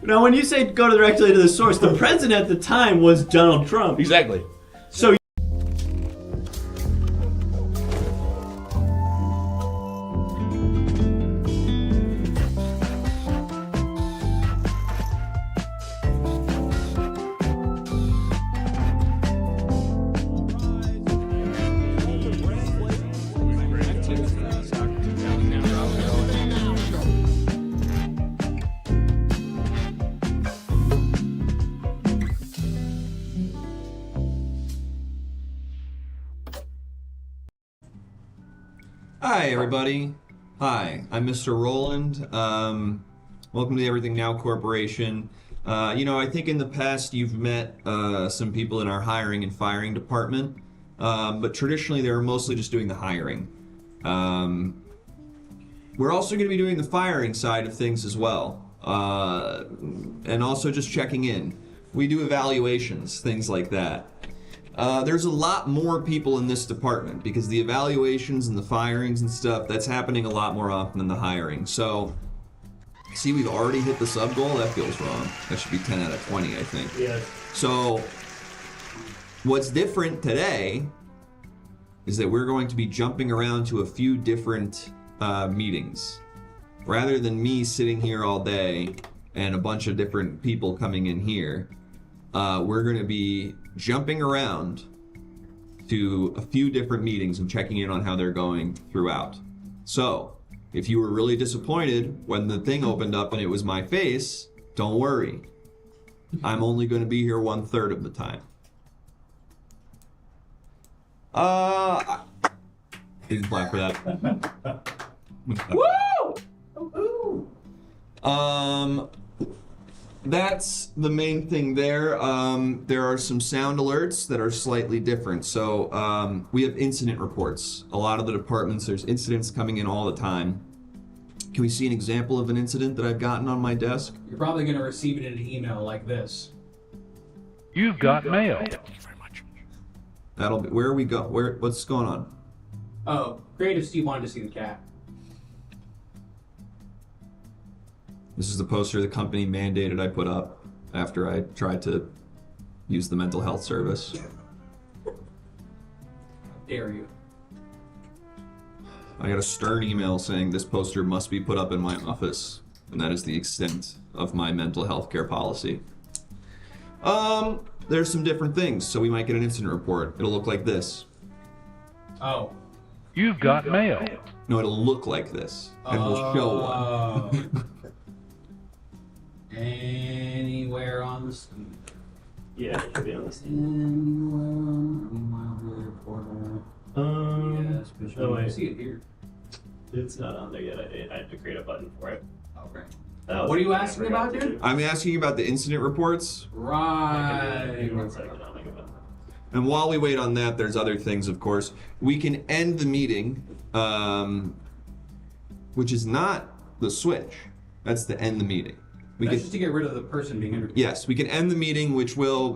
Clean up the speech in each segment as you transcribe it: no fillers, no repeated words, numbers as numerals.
Now, when you say go directly to the source, the president at the time was Donald Trump. Exactly. So. Hi, everybody. Hi, I'm Mr. Roland. Welcome to the Everything Now Corporation. I think in the past you've met some people in our hiring and firing department, but traditionally they were mostly just doing the hiring. We're also going to be doing the firing side of things as well, and also just checking in. We do evaluations, things like that. There's a lot more people in this department because the evaluations and the firings and stuff, that's happening a lot more often than the hiring. So, see, we've already hit the sub goal. That feels wrong. That should be 10 out of 20, I think. Yes. So, what's different today is that we're going to be jumping around to a few different meetings. Rather than me sitting here all day and a bunch of different people coming in here, we're going to be jumping around to a few different meetings and checking in on how they're going throughout. So, if you were really disappointed when the thing opened up and it was my face, don't worry. I'm only going to be here 1/3 of the time. You can clap for that. Woo! That's the main thing there. There are some sound alerts that are slightly different. So we have incident reports. A lot of the departments, there's incidents coming in all the time. Can we see an example of an incident that I've gotten on my desk? You're probably going to receive it in an email like this. You've got mail. Thank you very much. That'll be, where we go? What's going on? Oh, Creative Steve wanted to see the cat. This is the poster the company mandated I put up after I tried to use the mental health service. How dare you? I got a stern email saying this poster must be put up in my office, and that is the extent of my mental health care policy. There's some different things, so we might get an incident report. It'll look like this. Oh. You've got mail. No, it'll look like this, and we'll show one. Anywhere on the screen. Yeah, it should be on the screen. Anywhere on the yes, but oh, wait. see it here. It's not on there yet. I have to create a button for it. Okay. What are you asking about, dude? I'm asking about the incident reports. Right. One second, I'll make a button. And while we wait on that, there's other things, of course. We can end the meeting, which is not the switch. That's to end the meeting. That's just to get rid of the person being interviewed. Yes, we can end the meeting, which will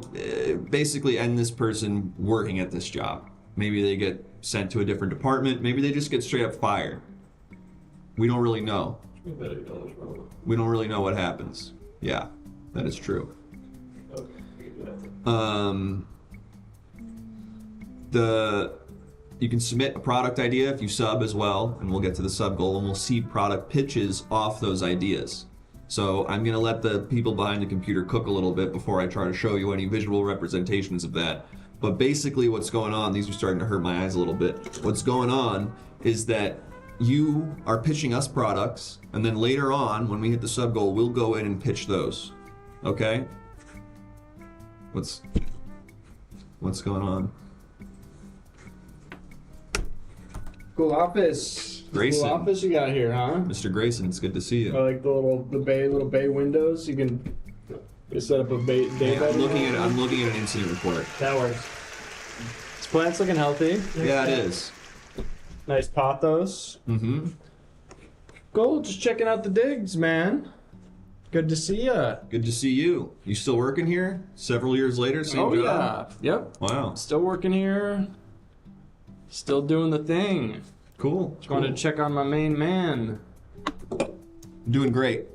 basically end this person working at this job. Maybe they get sent to a different department. Maybe they just get straight up fired. We don't really know. We don't really know what happens. Yeah, that is true. You can submit a product idea if you sub as well, and we'll get to the sub goal, and we'll see product pitches off those ideas. So I'm going to let the people behind the computer cook a little bit before I try to show you any visual representations of that. But basically what's going on, these are starting to hurt my eyes a little bit. What's going on is that you are pitching us products, and then later on, when we hit the sub goal, we'll go in and pitch those. Okay? What's going on? Cool office. Grayson. Cool office you got here, huh? Mr. Grayson, it's good to see you. I like the little bay windows. You can set up a day Yeah, bed. I'm looking at an incident report. That works. This plant's looking healthy. Yeah, it is. Nice pothos. Mm-hmm. Cool. Just checking out the digs, man. Good to see ya. Good to see you. You still working here? Several years later, same job? Yeah. Yep. Wow. Still working here. Still doing the thing. Cool. Just wanted to check on my main man. Doing great.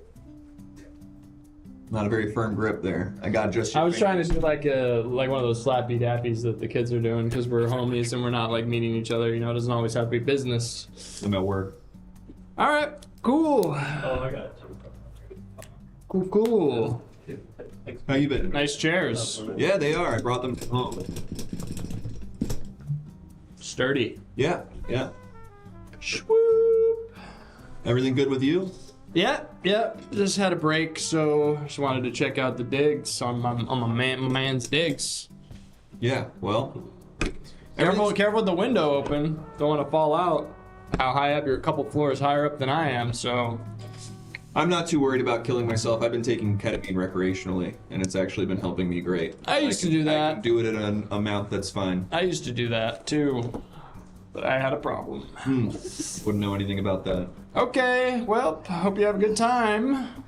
Not a very firm grip there. I got just. I was trying to do like one of those slappy dappies that the kids are doing because we're homies and we're not like meeting each other. You know, it doesn't always have to be business. I'm at work. All right, cool. Oh, I got it. Cool. How you been? Nice chairs. Yeah, they are. I brought them from home. Sturdy. Yeah. Swoop. Everything good with you? Yeah. Just had a break, so just wanted to check out the digs on my man's digs. Yeah. Well. Careful with the window open. Don't want to fall out. How high up? You're a couple floors higher up than I am, so. I'm not too worried about killing myself. I've been taking ketamine recreationally, and it's actually been helping me great. I used to do I that. can do it at an amount that's fine. I used to do that too, but I had a problem. Wouldn't know anything about that. Okay, well, hope you have a good time.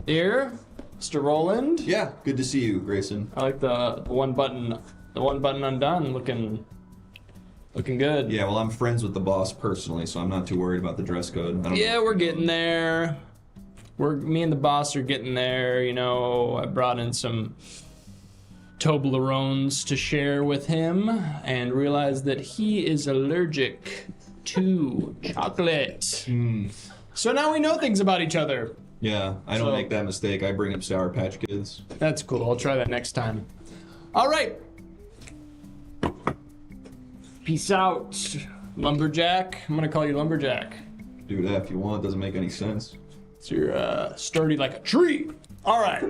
Here, Mr. Roland. Yeah, good to see you, Grayson. I like the one button undone, looking good. Yeah, well, I'm friends with the boss personally, so I'm not too worried about the dress code. I don't Yeah, know. we're getting there. Me and the boss are getting there. You know, I brought in some Toblerones to share with him and realized that he is allergic to chocolate. So now we know things about each other. Yeah, I don't So- make that mistake. I bring up Sour Patch Kids. That's cool. I'll try that next time. All right. Peace out, Lumberjack. I'm gonna call you Lumberjack. Do that if you want. Doesn't make any sense. So you're sturdy like a tree. All right.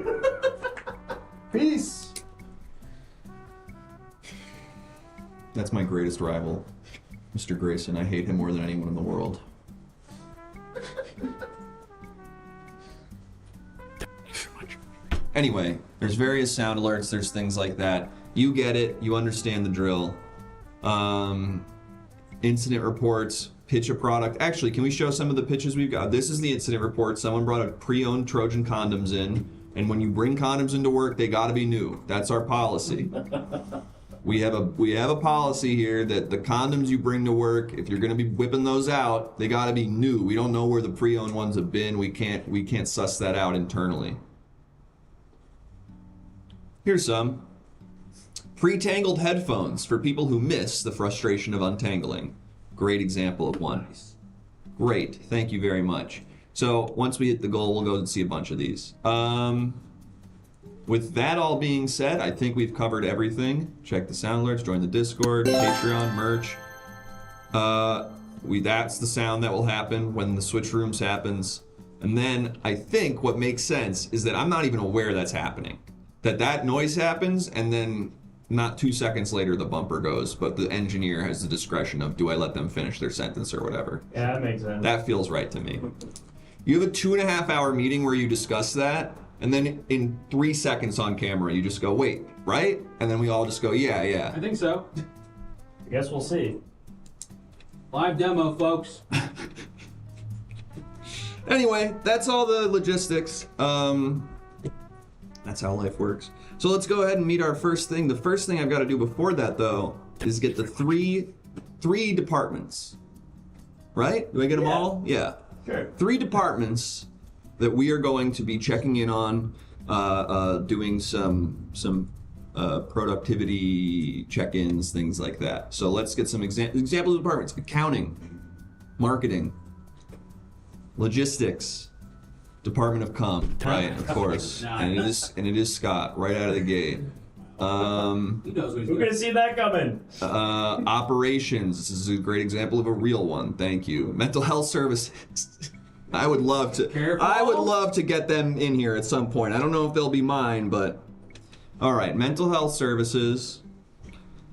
Peace. That's my greatest rival, Mr. Grayson. I hate him more than anyone in the world. Anyway, there's various sound alerts, there's things like that. You get it, you understand the drill. Incident reports, pitch a product. Actually, can we show some of the pitches we've got? This is the incident report. Someone brought a pre-owned Trojan condoms in, and when you bring condoms into work, they gotta be new. That's our policy. We have a policy here that the condoms you bring to work, if you're gonna be whipping those out, they gotta be new. We don't know where the pre-owned ones have been. We can't suss that out internally. Here's some. Pre-tangled headphones for people who miss the frustration of untangling. Great example of one. Great, thank you very much. So once we hit the goal, we'll go and see a bunch of these. With that all being said, I think we've covered everything. Check the sound alerts, join the Discord, Patreon, merch. That's the sound that will happen when the switch rooms happens. And then I think what makes sense is that I'm not even aware that's happening. That noise happens, and then not 2 seconds later the bumper goes, but the engineer has the discretion of, do I let them finish their sentence or whatever. Yeah, that makes sense. That feels right to me. You have a 2.5-hour meeting where you discuss that, and then in 3 seconds on camera you just go, wait, right? And then we all just go, yeah. I think so. I guess we'll see. Live demo, folks. Anyway, that's all the logistics. That's how life works. So let's go ahead and meet our first thing. The first thing I've got to do before that, though, is get the three departments. Right? Do I get them all? Yeah. Sure. 3 departments that we are going to be checking in on, doing some productivity check-ins, things like that. So let's get some examples of departments: accounting, marketing, logistics. Department of Com, right? Of course, and it is Scott right out of the gate. Who knows what he's Who could doing? have seen that coming? Operations. This is a great example of a real one. Thank you. Mental health services. I would love to. Careful. I would love to get them in here at some point. I don't know if they'll be mine, but all right. Mental health services.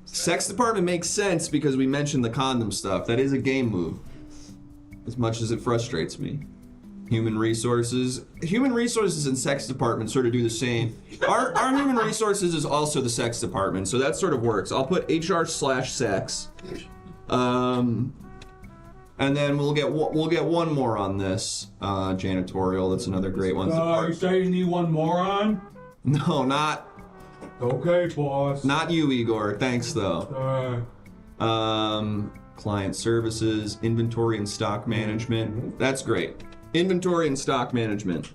Sex department makes sense because we mentioned the condom stuff. That is a game move, as much as it frustrates me. Human resources and sex department sort of do the same. Our human resources is also the sex department, so that sort of works. I'll put HR/sex, and then we'll get one more on this. Janitorial. That's another great one. You say you need one more on? No, not Okay, boss. you, Igor. Thanks though. Client services, inventory and stock management. That's great. Inventory and stock management.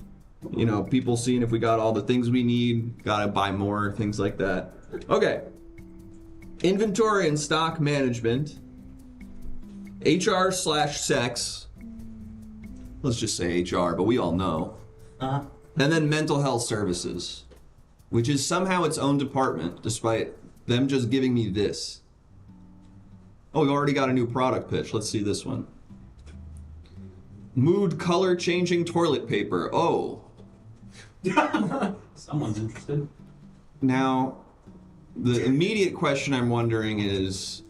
You know, people seeing if we got all the things we need, gotta buy more, things like that. Okay. Inventory and stock management. HR/sex. Let's just say HR, but we all know. And then mental health services, which is somehow its own department, despite them just giving me this. Oh, we already got a new product pitch. Let's see this one. Mood color changing toilet paper. Oh. Someone's interested. Now, the immediate question I'm wondering is,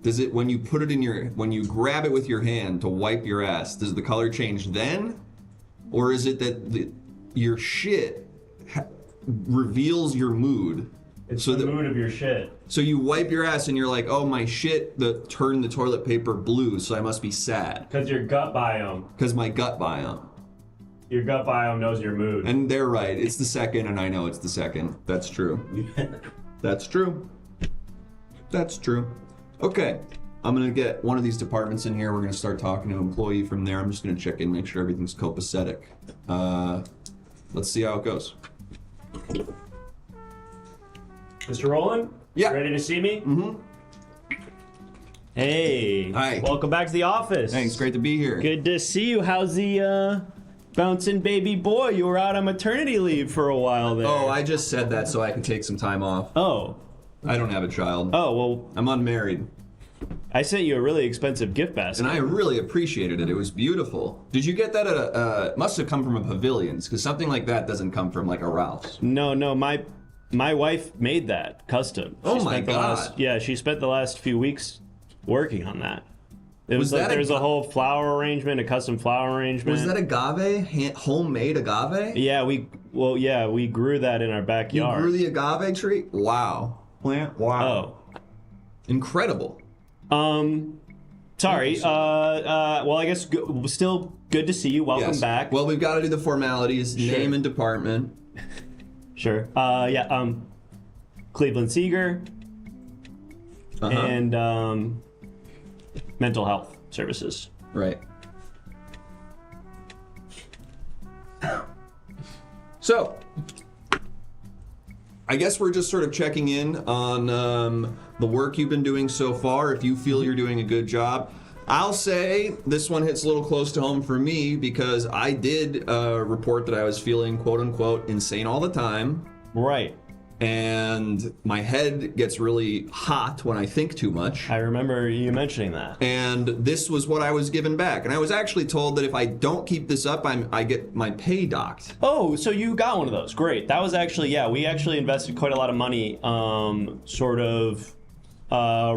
does it, when you put it in when you grab it with your hand to wipe your ass, does the color change then? Or is it that your shit reveals your mood? It's the mood of your shit. So you wipe your ass and you're like, oh, my shit turned the toilet paper blue, so I must be sad. Because your gut biome. Because my gut biome. Your gut biome knows your mood. And they're right. It's the second, and I know it's the second. That's true. That's true. That's true. Okay. I'm going to get one of these departments in here. We're going to start talking to an employee from there. I'm just going to check in, make sure everything's copacetic. Let's see how it goes. Mr. Rowland? Yeah. Ready to see me? Mm-hmm. Hey. Hi. Welcome back to the office. Thanks. Great to be here. Good to see you. How's the bouncing baby boy? You were out on maternity leave for a while there. Oh, I just said that so I can take some time off. Oh. I don't have a child. Oh, well, I'm unmarried. I sent you a really expensive gift basket. And I really appreciated it. It was beautiful. Did you get that at it must have come from a Pavilions, because something like that doesn't come from like a Ralph's. No, my wife made that custom. Oh my God. She spent the last few weeks working on that. It was like that there's a whole flower arrangement, a custom flower arrangement. Was that agave? Homemade agave? Yeah, we grew that in our You backyard. grew the agave tree? Wow. Plant? Wow. Oh. Incredible. Sorry. Well, I guess still good to see you. Welcome Yes. back. Well, we've got to do the formalities, Sure. name and department. Sure. Cleveland Seeger and mental health services. Right. So, I guess we're just sort of checking in on the work you've been doing so far, if you feel you're doing a good job. I'll say this one hits a little close to home for me because I did report that I was feeling quote-unquote insane all the time. Right. And my head gets really hot when I think too much. I remember you mentioning that. And this was what I was given back. And I was actually told that if I don't keep this up, I get my pay docked. Oh, so you got one of those. Great. That was actually, we actually invested quite a lot of money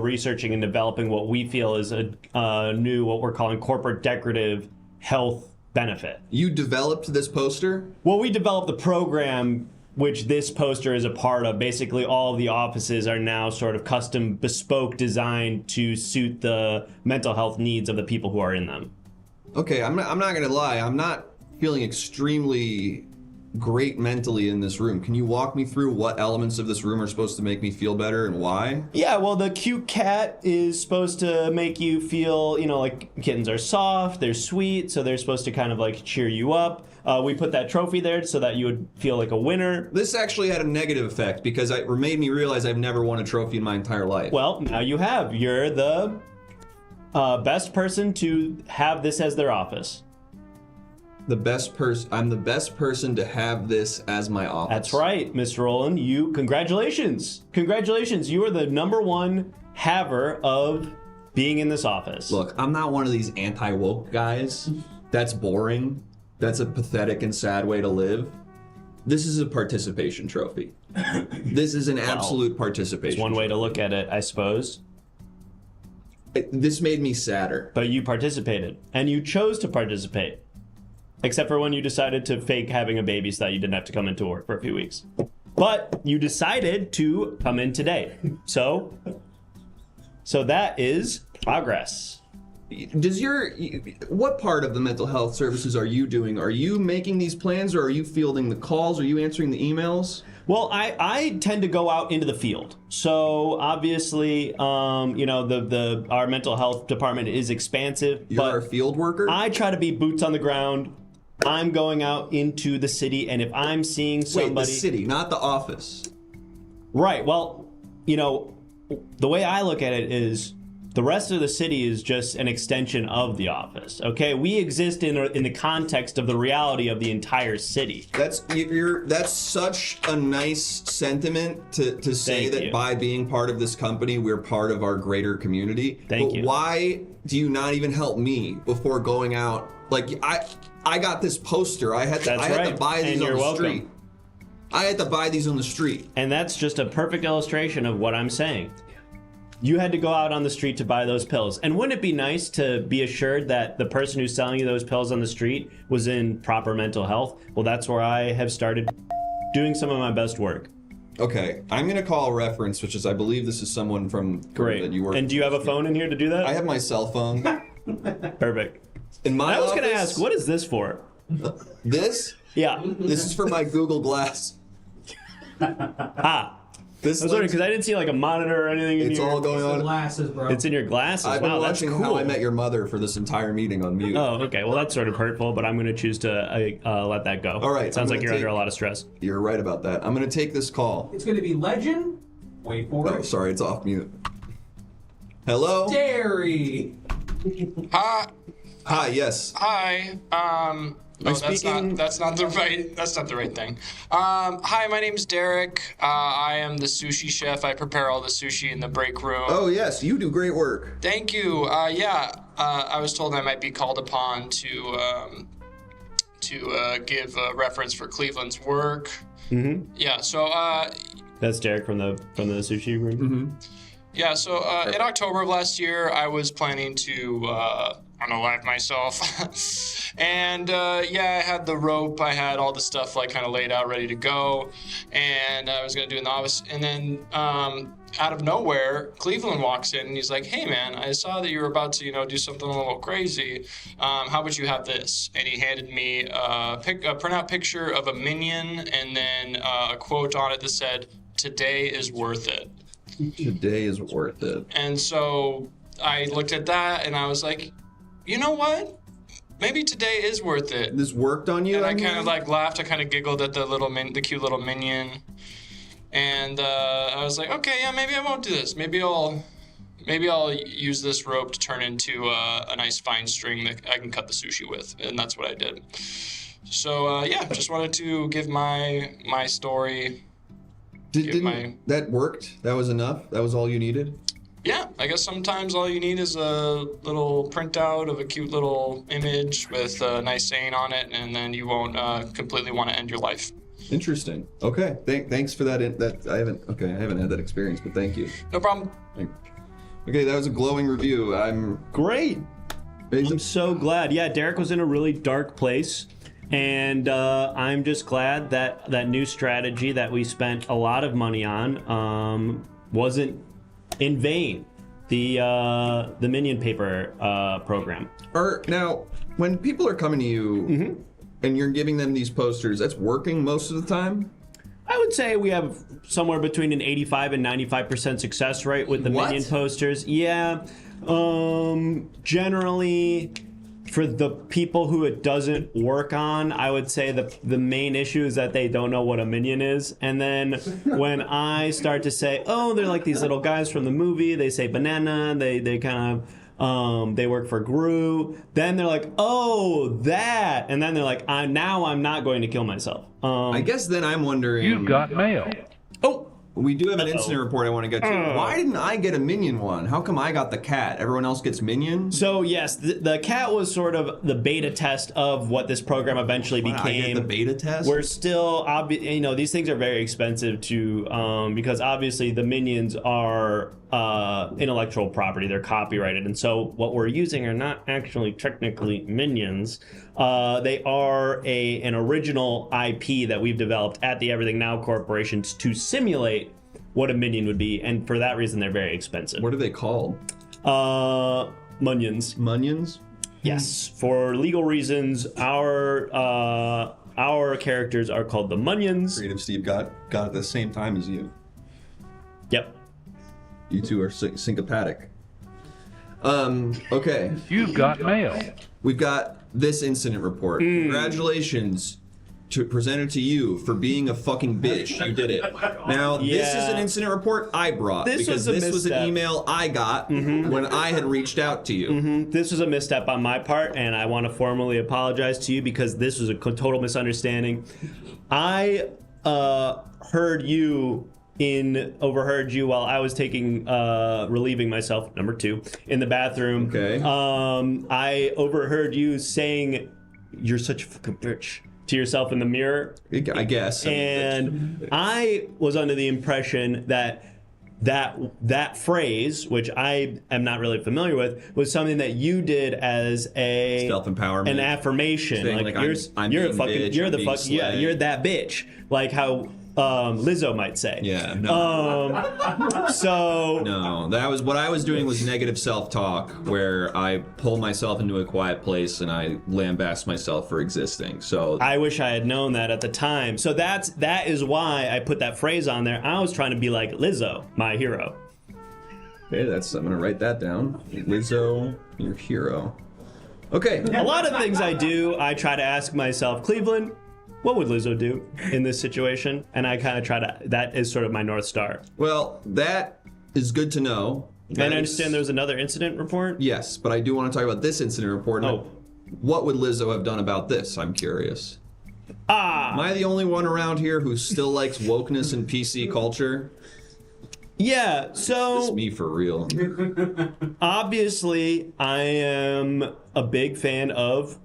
researching and developing what we feel is a new, what we're calling corporate decorative health benefit. You developed this poster? Well, we developed the program which this poster is a part of. Basically, all of the offices are now sort of custom, bespoke designed to suit the mental health needs of the people who are in them. Okay, I'm not gonna lie. I'm not feeling extremely great mentally in this room. Can you walk me through what elements of this room are supposed to make me feel better and why? Yeah, well, the cute cat is supposed to make you feel, like kittens are soft, they're sweet, so they're supposed to kind of like cheer you up. We put that trophy there so that you would feel like a winner. This actually had a negative effect because it made me realize I've never won a trophy in my entire life. Well, now you have. You're the best person to have this as their office. I'm the best person to have this as my office. That's right, Mr. Rowland. Congratulations. Congratulations. You are the #1 haver of being in this office. Look, I'm not one of these anti-woke guys. That's boring. That's a pathetic and sad way to live. This is a participation trophy. This is an absolute participation. It's one way to look at it, I suppose. This made me sadder. But you participated, and you chose to participate. Except for when you decided to fake having a baby so that you didn't have to come into work for a few weeks. But you decided to come in today. So that is progress. What part of the mental health services are you doing? Are you making these plans, or are you fielding the calls? Are you answering the emails? Well, I tend to go out into the field. So obviously, our mental health department is expansive. You're a field worker? I try to be boots on the ground, I'm going out into the city, and if I'm seeing somebody... Wait, the city, not the office. Right, well, you know, the way I look at it is the rest of the city is just an extension of the office, okay? We exist in the context of the reality of the entire city. That's such a nice sentiment to say Thank that you. by being part of this company, we're part of our greater community. Thank but you. Why do you not even help me before going out? Like, I got this poster. I had to buy these And on you're the welcome. street. I had to buy these on the street. And that's just a perfect illustration of what I'm saying. You had to go out on the street to buy those pills. And wouldn't it be nice to be assured that the person who's selling you those pills on the street was in proper mental health? Well, that's where I have started doing some of my best work. Okay, I'm gonna call a reference, which is I believe this is someone from Great. that you work. And do you have a phone in here to do that? I have my cell phone. Perfect. In my I was going to office, ask, what is this for? This Yeah. this is for my Google Glass. Ah. This I was wondering because I didn't see like a monitor or anything in it's your... all going on. Glasses, bro. It's in your glasses. I've been Wow, that's watching cool. How I Met Your Mother for this entire meeting on mute. Oh, okay. Well, that's sort of hurtful, but I'm going to choose to let that go. All right, It sounds I'm like gonna you're under take- a lot of stress. You're right about that. I'm gonna take this call. It's gonna be legend. Wait for Oh, it. sorry, it's off mute. Hello? Dairy. Hi, yes. Hi. No, speaking- that's not the right thing. Hi, my name's Derek. I am the sushi chef. I prepare all the sushi in the break room. Oh, yes, you do great work. Thank you. I was told I might be called upon to give a reference for Cleveland's work. Mm-hmm. Yeah. So That's Derek from the sushi room. Mm-hmm. yeah. So in October of last year, I was planning to unalive myself. And I had the rope, I had all the stuff like kind of laid out, ready to go, and I was gonna do an office. And then out of nowhere, Cleveland walks in and he's like, "Hey man, I saw that you were about to do something a little crazy. How about you have this?" And he handed me a printout picture of a minion and then a quote on it that said, "Today is worth it." Today is worth it. And so I looked at that and I was like, you know what? Maybe today is worth it. This worked on you? And I mean? kind of like laughed. I kind of giggled at the cute little minion, and I was like, okay, yeah, maybe I won't do this. Maybe I'll use this rope to turn into a nice fine string that I can cut the sushi with, and that's what I did. So just wanted to give my story. That worked? That was enough? That was all you needed? Yeah, I guess sometimes all you need is a little printout of a cute little image with a nice saying on it, and then you won't completely want to end your life. Interesting. Okay. Thanks for that. I haven't had that experience, but thank you. No problem. Okay, that was a glowing review. I'm Great. I'm so glad. Yeah, Derek was in a really dark place. And I'm just glad that that new strategy that we spent a lot of money on wasn't in vain. The Minion Paper program. Now, when people are coming to you and you're giving them these posters, that's working most of the time? I would say we have somewhere between an 85 and 95% success rate with the What? Minion posters. Yeah. Generally, for the people who it doesn't work on, I would say the main issue is that they don't know what a minion is. And then when I start to say, oh, they're like these little guys from the movie, they say banana, they kind of, they work for Gru. Then they're like, oh, that. And then they're like, now I'm not going to kill myself. I guess then I'm wondering... You've got mail. Oh, We do have an incident report I want to get to. Why didn't I get a minion one? How come I got the cat? Everyone else gets minions? so yes, the cat was sort of the beta test of what this program eventually I get became. the beta test? We're still, these things are very expensive to, because obviously the minions are intellectual property. They're copyrighted. And so what we're using are not actually technically minions. They are an original IP that we've developed at the Everything Now Corporation to simulate what a minion would be. And for that reason, they're very expensive. What are they called? Munions. Munions? Yes, for legal reasons, our characters are called the Munions. Creative Steve got it at the same time as you. Yep. You two are syncopatic. Okay. You've got mail. We've got this incident report. Congratulations. Presented to you for being a fucking bitch. You did it. Now, this is an incident report I brought because this was an email I got when I had reached out to you. This was a misstep on my part, and I want to formally apologize to you because this was a total misunderstanding. I overheard you while I was relieving myself, number 2, in the bathroom. Okay. I overheard you saying, "You're such a fucking bitch," to yourself in the mirror. I guess. And I was under the impression that phrase, which I am not really familiar with, was something that you did as a self-empowerment, an affirmation. saying, like I'm you're a being fucking, bitch, you're I'm the being fuck, yeah, slay. you're that bitch. Like how Lizzo might say. Yeah. No. So No, that was what I was doing was negative self-talk, where I pull myself into a quiet place and I lambast myself for existing. So I wish I had known that at the time. So that is why I put that phrase on there. I was trying to be like Lizzo, my hero. okay, I'm gonna write that down. Lizzo, your hero. Okay. A lot of things I do, I try to ask myself, Cleveland, what would Lizzo do in this situation? And I kind of try to, that is sort of my North Star. Well, that is good to know. And I understand there was another incident report? Yes, but I do want to talk about this incident report. Oh. What would Lizzo have done about this? I'm curious. Ah! Am I the only one around here who still likes wokeness and PC culture? Yeah, It's so me for real. obviously I am a big fan of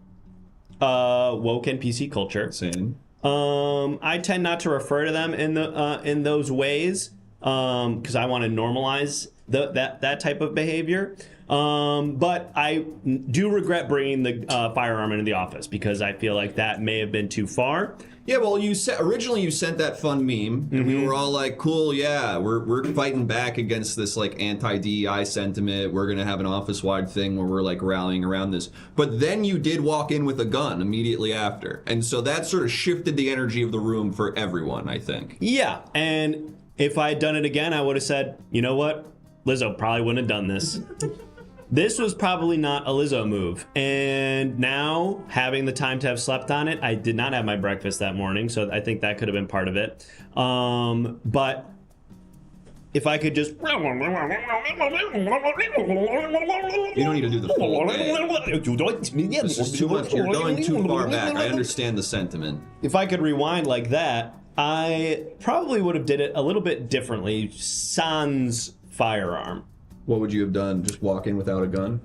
woke and PC culture. Same. I tend not to refer to them in those ways because I want to normalize that type of behavior. But I do regret bringing the firearm into the office because I feel like that may have been too far. Yeah, well, originally you sent that fun meme, and we were all like, "Cool, yeah, we're fighting back against this like anti-DEI sentiment. We're gonna have an office-wide thing where we're like rallying around this." But then you did walk in with a gun immediately after, and so that sort of shifted the energy of the room for everyone, I think. Yeah, and if I had done it again, I would have said, you know what, Lizzo probably wouldn't have done this. This was probably not a Lizzo move. And now, having the time to have slept on it, I did not have my breakfast that morning, so I think that could have been part of it. But if I could just... You don't need to do the full thing. This is too much. You're going too far back. I understand the sentiment. If I could rewind like that, I probably would have did it a little bit differently. Sans firearm. What would you have done? Just walk in without a gun?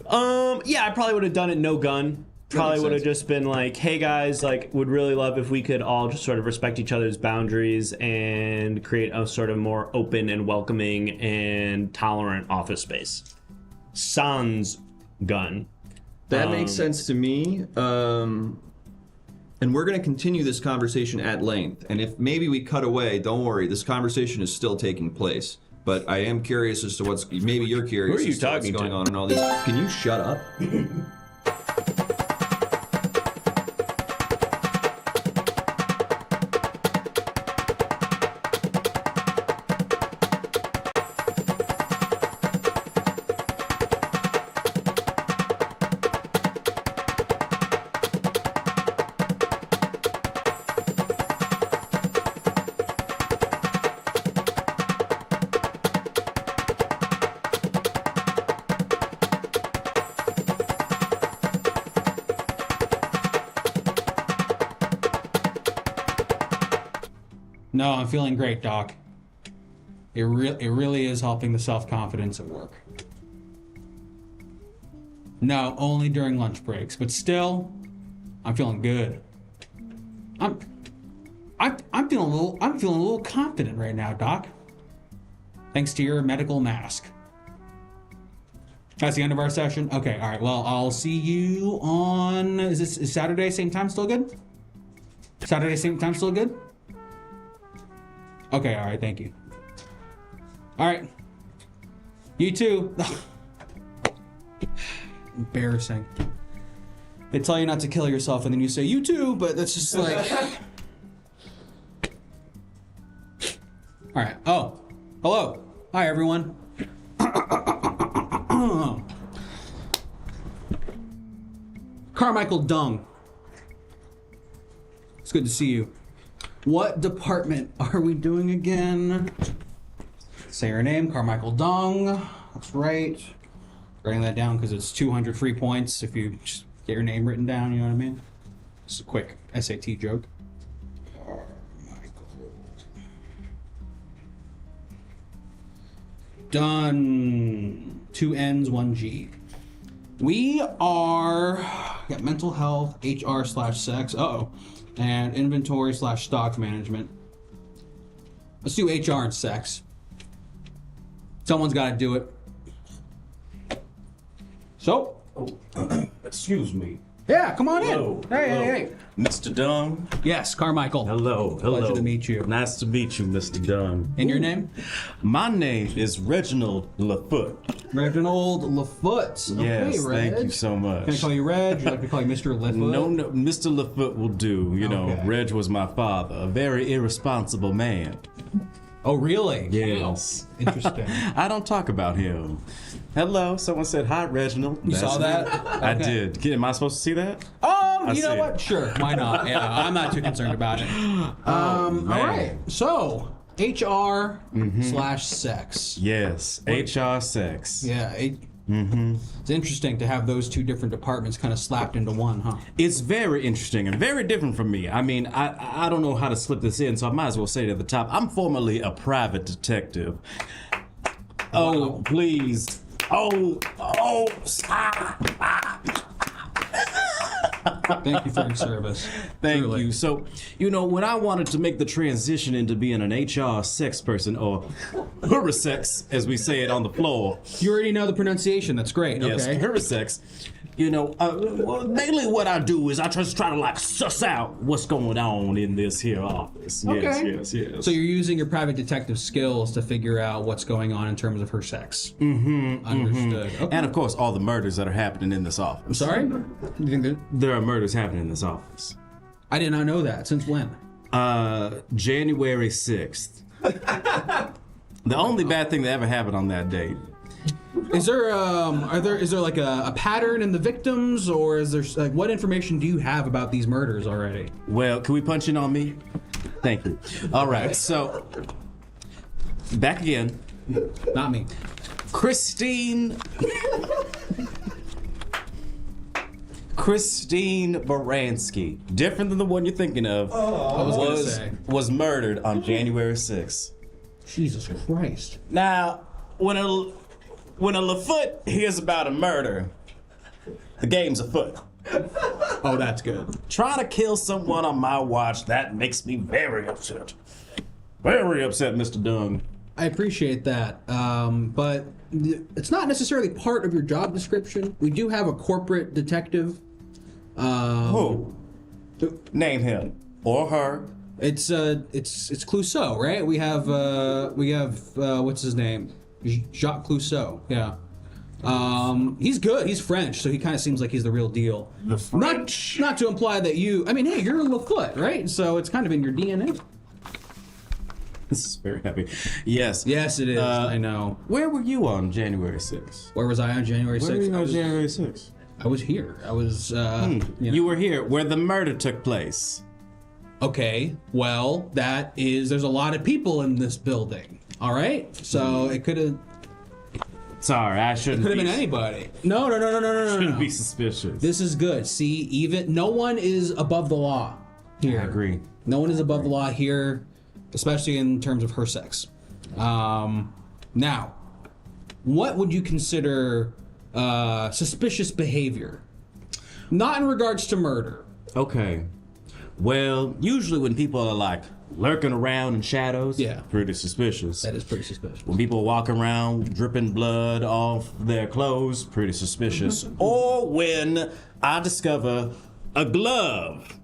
Yeah, I probably would have done it no gun. Probably would have just been like, hey guys, like, would really love if we could all just sort of respect each other's boundaries and create a sort of more open and welcoming and tolerant office space. Sans gun. That makes sense to me. And we're going to continue this conversation at length. And if maybe we cut away, don't worry, this conversation is still taking place. But I am curious as to maybe you're curious Who are you as to what's talking going to? on in all these. Can you shut up? No, I'm feeling great, Doc. It really is helping the self-confidence at work. No, only during lunch breaks, but still, I'm feeling good. I'm feeling a little confident right now, Doc. Thanks to your medical mask. That's the end of our session? Okay, all right. Well, I'll see you on... Is Saturday same time still good? Saturday same time still good? Okay, all right, thank you. All right. You too. Embarrassing. They tell you not to kill yourself and then you say, you too, but that's just like... All right. Oh, hello. Hi, everyone. Carmichael Dung. It's good to see you. What department are we doing again? Say your name, Carmichael Dung. That's right. Writing that down because it's 200 free points if you just get your name written down, you know what I mean? It's a quick SAT joke. Done. 2 N's, 1 G. We got mental health, HR/sex, and inventory/stock management. Let's do HR and sex. Someone's got to do it. So, Excuse me. yeah, come on Hello. in. Hey, Hello. hey, hey. Mr. Dunn. Yes, Carmichael. Hello. Hello. Pleasure to meet you. Nice to meet you, Mr. Dunn. And your name? My name is Reginald LaFoot. Reginald LaFoot. Yes, Reg. thank you so much. Can I call you Reg? Would you like to call you Mr. LaFoot? No, Mr. LaFoot will do. You know, Okay. Reg was my father, a very irresponsible man. Oh, really? Yes. Interesting. I don't talk about him. Hello, someone said hi, Reginald. You saw that? I Okay. did. Am I supposed to see that? You know see. what? Sure, why not? Yeah, I'm not too concerned about it. All man. right. So, HR/sex. Yes, HR sex. Yeah. It's interesting to have those two different departments kind of slapped into one, huh? It's very interesting and very different from me. I mean, I don't know how to slip this in, so I might as well say it at the top. I'm formerly a private detective. Oh, please. Thank you for your service. Thank Truly. you. So, you know, when I wanted to make the transition into being an HR sex person, or sex, as we say it on the floor, You already know the pronunciation. That's great. yes, Okay. sex. You know, well, mainly what I do is I just try to like suss out what's going on in this here office. Yes, Okay. yes, yes. So you're using your private detective skills to figure out what's going on in terms of her sex. Mm-hmm. Understood. Okay. And of course, all the murders that are happening in this office. Sorry? You think that? There are murders happening in this office. I did not know that. Since when? January 6th. The only bad thing that ever happened on that date. Is there is there like a pattern in the victims, or is there like what information do you have about these murders already? Well, can we punch in on me? Thank you. All right, so back again. Not me. Christine Baranski, different than the one you're thinking of, I was gonna say. was murdered on January 6th. Jesus Christ. Now, when a LaFoot hears about a murder, the game's afoot. Oh, that's good. Trying to kill someone on my watch, that makes me very upset. Very upset, Mr. Dung. I appreciate that, but it's not necessarily part of your job description. We do have a corporate detective. Who? Name him or her. It's Clouseau, right? We have what's his name? Jacques Clouseau. Yeah. He's good. He's French, so he kind of seems like he's the real deal. The French. Not to imply that you. I mean, hey, you're a LaFoot, right? So it's kind of in your DNA. This is very happy. Yes. Yes, it is. I know. Where were you on January 6th? Where was I on January 6th? Where were you I on was, January 6th? I was here. I was. You were here where the murder took place. Okay. Well, there's a lot of people in this building. All right. So it could have. Sorry, I shouldn't. Could have be, been anybody. No. Shouldn't be suspicious. This is good. See, even no one is above the law here. I agree. No one is above the law here, especially in terms of her sex. Now, what would you consider suspicious behavior? Not in regards to murder. Okay. Well, usually when people are like lurking around in shadows, Yeah. pretty suspicious. That is pretty suspicious. When people walk around dripping blood off their clothes, pretty suspicious. Or when I discover a glove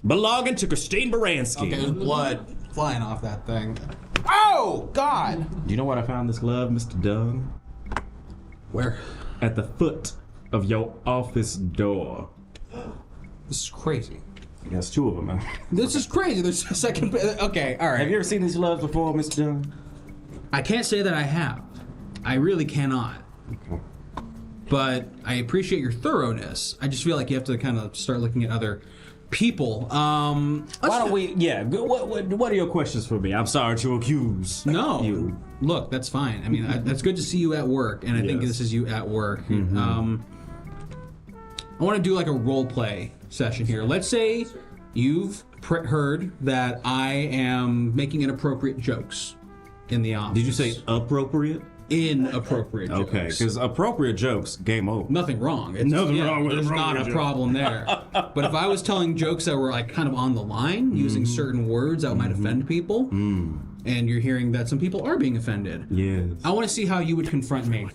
belonging to Christine Baranski. Okay, there's blood flying off that thing. Oh, God! Do you know what I found this glove, Mr. Dung? Where? At the foot of your office door. This is crazy. There's two of them, man. This is crazy. There's a second. Okay, all right. Have you ever seen these gloves before, Mr. Dung? I can't say that I have. I really cannot. but I appreciate your thoroughness. I just feel like you have to kind of start looking at other people. Why don't we? Yeah. What are your questions for me? I'm sorry to accuse. No. you. Look, that's fine. I mean, that's good to see you at work, and I think Yes. this is you at work. I want to do like a role play session here. Let's say you've heard that I am making inappropriate jokes in the office. Did you say appropriate? Inappropriate jokes? Okay, because appropriate jokes, game over. Nothing wrong. It's, Nothing wrong with there's not appropriate a problem there. But if I was telling jokes that were like kind of on the line, using certain words that might offend people, and you're hearing that some people are being offended, Yes. I want to see how you would confront me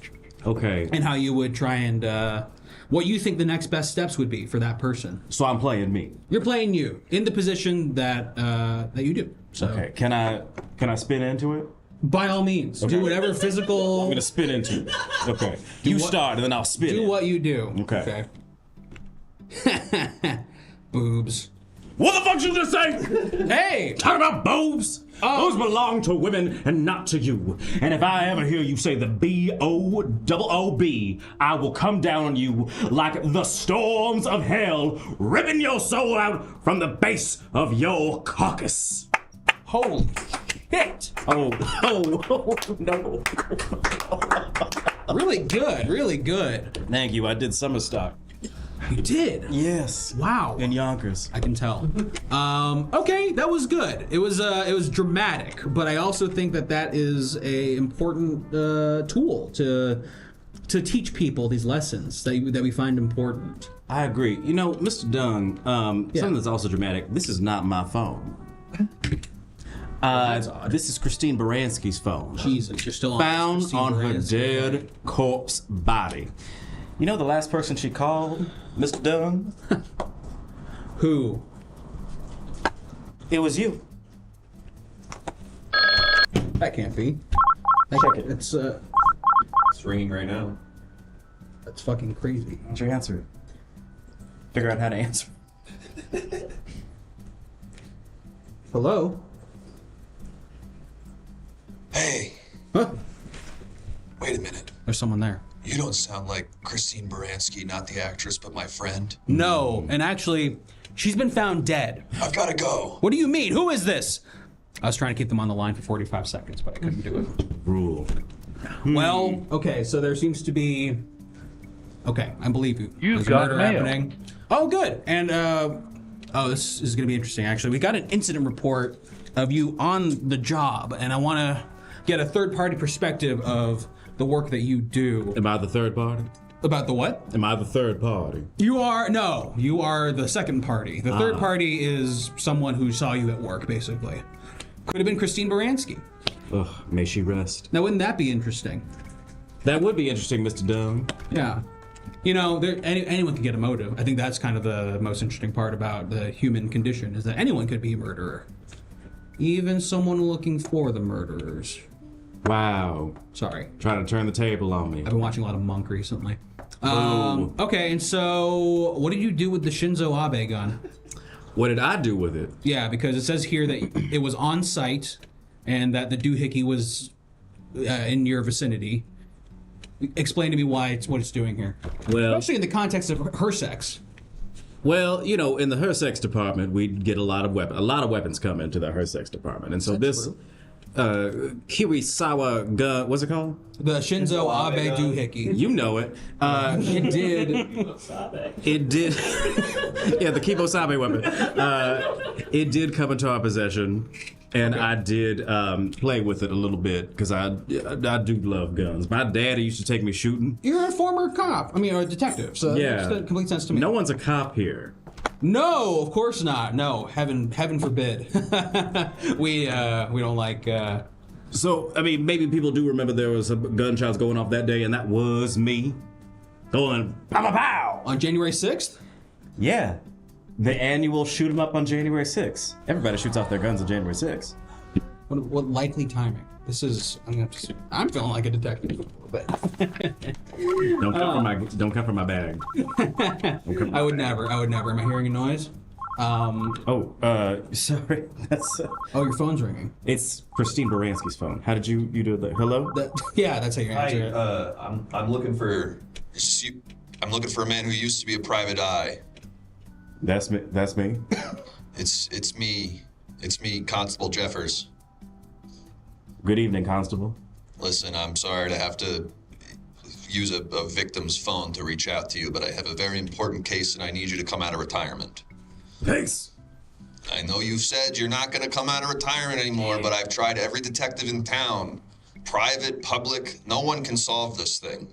Okay. and how you would try and what you think the next best steps would be for that person. So I'm playing me. You're playing you in the position that that you do. So Okay. Can I spin into it? by all means, do whatever physical. I'm gonna spin into it. Okay. You what- start and then I'll spin. Do it. what you do. Okay. Boobs. What the fuck did you just say? Hey! Talk about boobs. Those belong to women and not to you. And if I ever hear you say the B-O-O-B, I will come down on you like the storms of hell, ripping your soul out from the base of your carcass. Holy shit! Oh, no. Really good, really good. Thank you. I did summer stock. You did. Yes. Wow. In Yonkers. I can tell. Okay, that was good. It was dramatic, but I also think that is a important tool to teach people these lessons that we find important. I agree. You know, Mr. Dunn, something that's also dramatic, this is not my phone. That's odd. This is Christine Baranski's phone. Jesus, you're still on. Found Christine on her Baranski. dead corpse body. You know the last person she called, Mr. Dunn? Who? It was you. That can't be. Check it. It's It's ringing right now. that's fucking crazy. Why don't you answer it? Figure out how to answer. Hello? Hey, Huh? wait a minute. There's someone there. You don't sound like Christine Baranski, not the actress, but my friend. No, and actually, she's been found dead. I've got to go. What do you mean? Who is this? I was trying to keep them on the line for 45 seconds, but I couldn't do it. Rule. Well, okay, so there seems to be. Okay, I believe you. You've There's got murder mail. happening. Oh, good. And oh, this is gonna be interesting. Actually, we got an incident report of you on the job, and I want to get a third-party perspective of the work that you do. Am I the third party? About the what? Am I the third party? You are the second party. The third party is someone who saw you at work, basically. Could have been Christine Baranski. Ugh, may she rest. Now, wouldn't that be interesting? That would be interesting, Mr. Dunn. Yeah. You know, anyone can get a motive. I think that's kind of the most interesting part about the human condition, is that anyone could be a murderer. Even someone looking for the murderers. Wow. Sorry. Trying to turn the table on me. I've been watching a lot of Monk recently. Okay, and so what did you do with the Shinzo Abe gun? What did I do with it? Yeah, because it says here that it was on site and that the doohickey was in your vicinity. Explain to me what it's doing here. Well, Especially in the context of her sex. Well, you know, in the her sex department, we get a lot of weapons come into the her sex department, and so this Kirisawa gun, what's it called? The Shinzo Abe doohickey. You know it. It did. Yeah, the Kibosabe weapon. It did come into our possession, and I did play with it a little bit because I do love guns. My daddy used to take me shooting. You're a former cop. I mean, a detective. So Yeah. that makes complete sense to me. No one's a cop here. No, of course not. No, heaven forbid. we don't like. So, I mean, maybe people do remember there was some gunshots going off that day, and that was me. Going pow pow pow. On January 6th? Yeah, the annual shoot 'em up on January 6th. Everybody shoots off their guns on January 6th. What likely timing? This is. I'm feeling like a detective. But Don't come for my bag. I would never. Am I hearing a noise? Sorry. That's Oh, your phone's ringing. it's Christine Baranski's phone. How did you do that? Hello? Yeah, that's how you answer it. I'm looking for I'm looking for a man who used to be a private eye. That's me. That's me. It's me. It's me, Constable Jeffers. Good evening, Constable. Listen, I'm sorry to have to use a victim's phone to reach out to you, but I have a very important case and I need you to come out of retirement. Thanks. I know you've said you're not going to come out of retirement anymore, but I've tried every detective in town. Private, public, no one can solve this thing.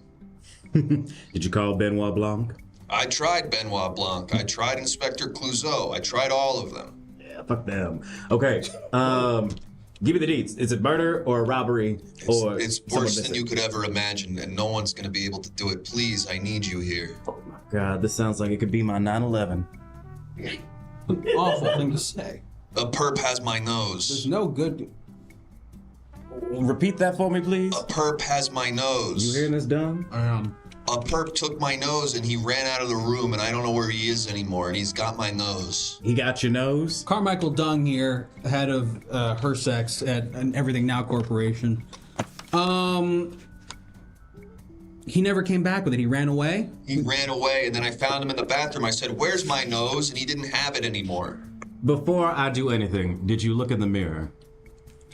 Did you call Benoit Blanc? I tried Benoit Blanc. I tried Inspector Clouseau. I tried all of them. Yeah, fuck them. Okay. Give me the deeds. Is it murder or robbery or It's someone worse than missing? you could ever imagine, and no one's going to be able to do it. Please, I need you here. Oh my God, this sounds like it could be my 9/11. Awful thing to say. A perp has my There's nose. no good. Repeat that for me, please. A perp has my nose. You hearing this, dumb? A perp took my nose and he ran out of the room, and I don't know where he is anymore, and he's got my nose. He got your nose? Carmichael Dung here, head of HerSex at Everything Now Corporation. He never came back with it. He ran away. He ran away, and then I found him in the bathroom. I said, "Where's my nose?" And he didn't have it anymore. Before I do anything, did you look in the mirror?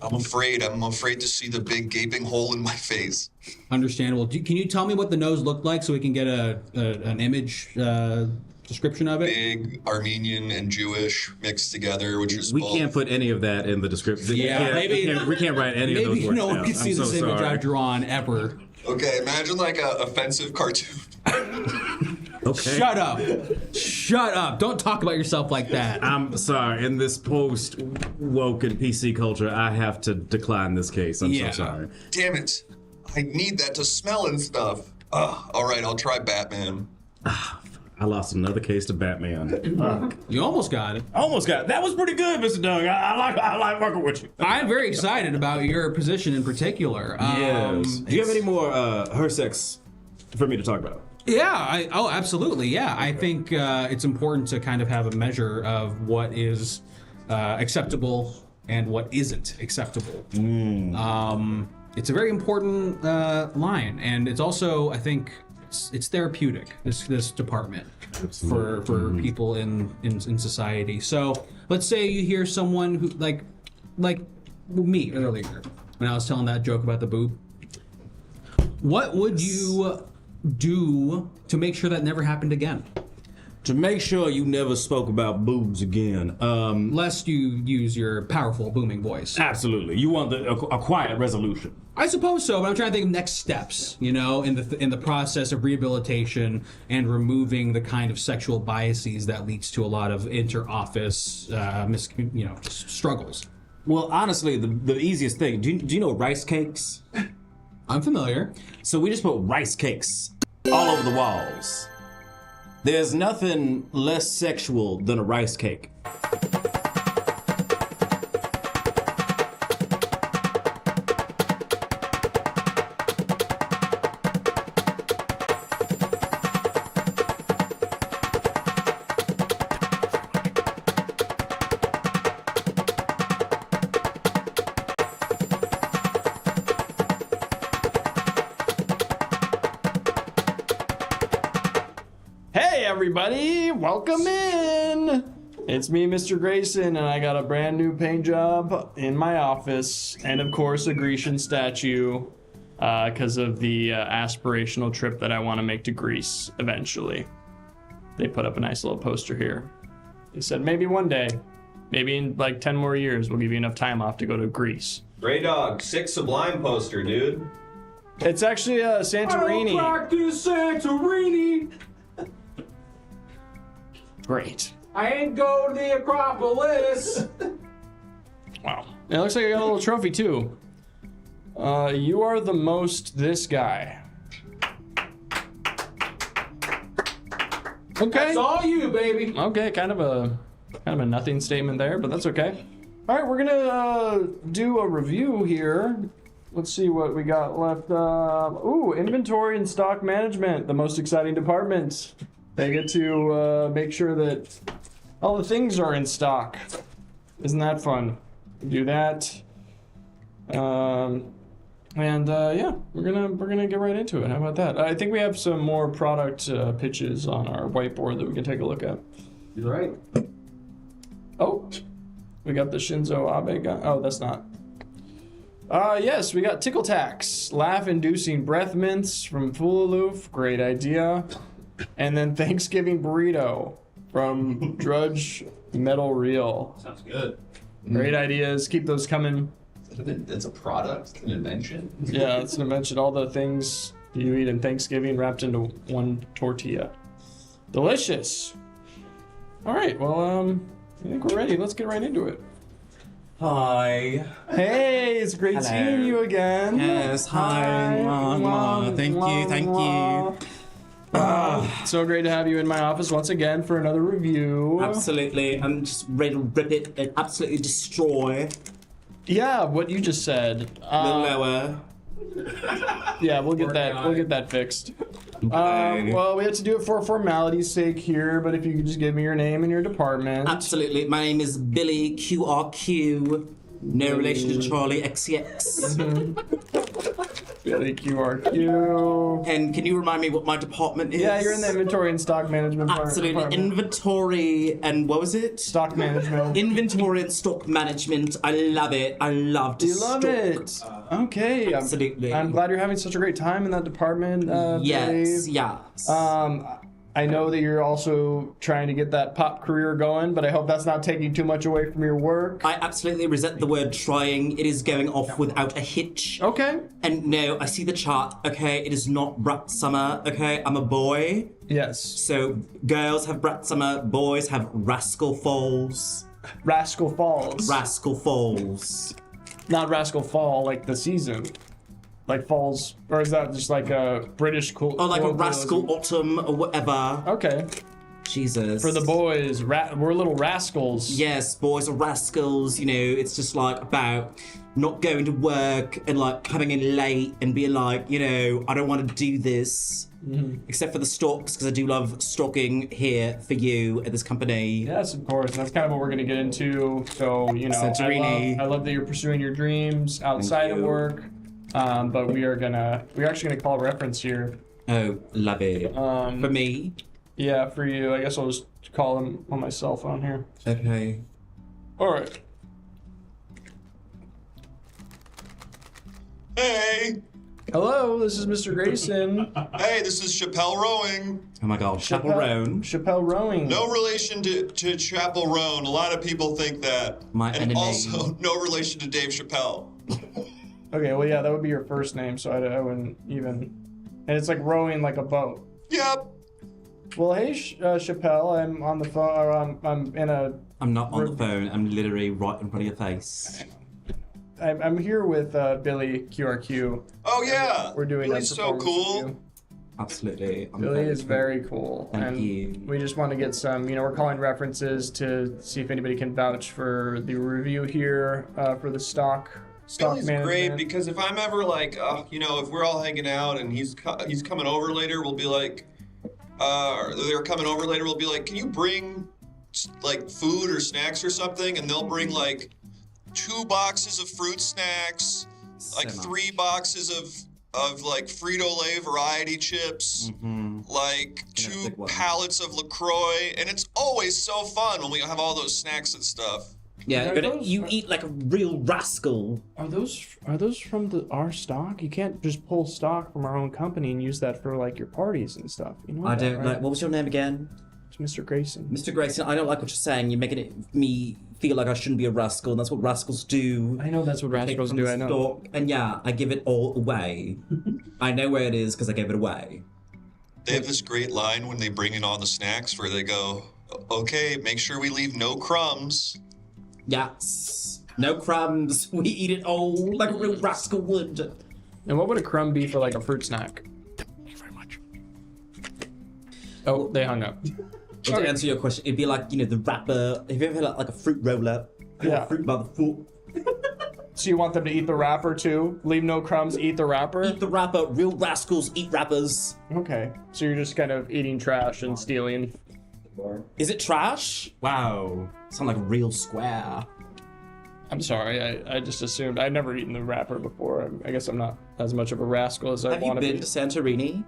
I'm afraid to see the big gaping hole in my face. Understandable. Can you tell me what the nose looked like so we can get an image description of it? Big, Armenian, and Jewish mixed together, which is We both. can't put any of that in the description. Yeah, maybe- we can't write any of those Maybe words no one down. can see I'm this so image sorry. I've drawn ever. Okay, imagine like a offensive cartoon. Okay. Shut up. Shut up. Don't talk about yourself like that. I'm sorry. In this post-woke and PC culture, I have to decline this case. I'm Yeah. so sorry. Damn it. I need that to smell and stuff. All right, I'll try Batman. I lost another case to Batman. You almost got it. Almost got it. That was pretty good, Mr. Doug. I like working with you. I'm very excited about your position in particular. Yes. Do you have any more HerSex for me to talk about? Yeah. Absolutely. Yeah. I think it's important to kind of have a measure of what is acceptable and what isn't acceptable. It's a very important line, and it's also, I think, it's therapeutic. This department for people in society. So let's say you hear someone who like me earlier when I was telling that joke about the boob. What would you do to make sure that never happened again? To make sure you never spoke about boobs again. Lest you use your powerful booming voice. Absolutely. You want a quiet resolution. I suppose so, but I'm trying to think of next steps, in the process of rehabilitation and removing the kind of sexual biases that leads to a lot of inter-office, struggles. Well, honestly, the easiest thing. Do you know rice cakes? I'm familiar. So we just put rice cakes all over the walls. There's nothing less sexual than a rice cake. Hey everybody, welcome in! It's me, Mr. Grayson, and I got a brand new paint job in my office, and of course a Grecian statue, because of the aspirational trip that I want to make to Greece eventually. They put up a nice little poster here. They said maybe one day, maybe in like 10 more years, we'll give you enough time off to go to Greece. Grey Dog, sick Sublime poster, dude. It's actually Santorini. Practice Santorini. Great. I ain't go to the Acropolis. Wow. It looks like I got a little trophy too. You are the most this guy. Okay. That's all you, baby. Okay, kind of a nothing statement there, but that's okay. All right, we're gonna do a review here. Let's see what we got left. Inventory and stock management, the most exciting department. They get to make sure that all the things are in stock. Isn't that fun? Do that. And yeah, we're gonna get right into it. How about that? I think we have some more product pitches on our whiteboard that we can take a look at. You're right. Oh, we got the Shinzo Abe guy. Oh, that's not. Yes, we got Tickle Tax, laugh-inducing breath mints from Fulaloof. Great idea. And then Thanksgiving burrito from Drudge Metal Reel. Sounds good. Great ideas. Keep those coming. It's a product, an invention. Yeah, it's an invention. All the things you eat in Thanksgiving wrapped into one tortilla. Delicious. All right, well, I think we're ready. Let's get right into it. Hi. Hey, it's great Hello. seeing you again. Yes, hi. Thank you. So great to have you in my office once again for another review. Absolutely. I'm just ready to rip it and absolutely destroy. Yeah, what you just said. A little lower. Yeah, we'll get that fixed. Well, we have to do it for formality's sake here, but if you could just give me your name and your department. Absolutely. My name is Billy QRQ. No relation to Charlie XCX. Billy QRQ. And can you remind me what my department is? Yeah, you're in the inventory and stock management Absolutely. department. Inventory and what was it? Stock management. Inventory and stock management. I love it. I love to You love stock. it. Okay. Absolutely. I'm glad you're having such a great time in that department. Yes, Dave. yes. I know that you're also trying to get that pop career going, but I hope that's not taking too much away from your work. I absolutely resent the word trying. It is going off without a hitch. Okay. And no, I see the chart, okay? It is not brat summer, okay? I'm a boy. Yes. So girls have brat summer, boys have rascal falls. Rascal Falls. Rascal falls. Not Rascal Fall, like the season. Like falls, or is that just like a British cool? Or like a colloquialism? rascal autumn or whatever. Okay. Jesus. For the boys, we're little rascals. Yes, boys are rascals, you know, it's just like about not going to work and like coming in late and being like, you know, I don't want to do this. Except for the stalks, because I do love stalking here for you at this company. Yes, of course. And that's kind of what we're going to get into. So, you know, Santorini. I love that you're pursuing your dreams outside of you. work. But we're actually gonna call a reference here. Oh, love it. For me? Yeah, for you. I guess I'll just call him on my cell phone here. Okay. All right. Hey, Hello, this is Mr. Grayson. hey, this is Chappelle Rowing. Oh my god, chaperone. Chappelle Rowing. No relation to Chapel Roan. A lot of people think that. My and enemy. also, no relation to Dave Chappelle. Okay, well, yeah, that would be your first name, so I wouldn't even. And it's like rowing like a boat. Yep. Well, hey, Chappelle, I'm on the phone. Or I'm in a. I'm not on the phone, I'm literally right in front of your face. I'm here with Billy QRQ. Oh yeah. We're doing Billy's a so performance cool. review. Absolutely. I'm Billy is very cool, Thank and you. we just want to get some. You know, we're calling references to see if anybody can vouch for the review here for the stock Billy's management. great because if I'm ever like, you know, if we're all hanging out and he's coming over later, we'll be like, or they're coming over later, we'll be like, can you bring like food or snacks or something? And they'll bring like 2 boxes of fruit snacks, like So 3 boxes of like Frito-Lay variety chips, like Yeah, 2 big one. pallets of LaCroix, and it's always so fun when we have all those snacks and stuff. Yeah, Are but those- you eat like a real rascal. Are those from our stock? You can't just pull stock from our own company and use that for like your parties and stuff. You know I that, don't right? like. What was your name again? It's Mr. Grayson. Mr. Grayson, I don't like what you're saying. You're making me feel like I shouldn't be a rascal, and that's what rascals do. I know that's what Take rascals from do. the I know. stalk, and yeah, I give it all away. I know where it is because I gave it away. They have this great line when they bring in all the snacks where they go, okay, make sure we leave no crumbs. Yes. No crumbs. We eat it all like a real rascal would. And what would a crumb be for like a fruit snack? Thank you very much. Oh, they hung up. Well, to answer your question, it'd be like, you know, the wrapper. Have you ever had like a fruit roller? Yeah. Fruit by the foot. So you want them to eat the wrapper too? Leave no crumbs, eat the wrapper? Eat the wrapper. Real rascals eat wrappers. Okay. So you're just kind of eating trash and stealing. Is it trash? Wow. Sound like a real square. I'm sorry. I just assumed. I've never eaten the wrapper before. I guess I'm not as much of a rascal as I Have you want to been be. to Santorini?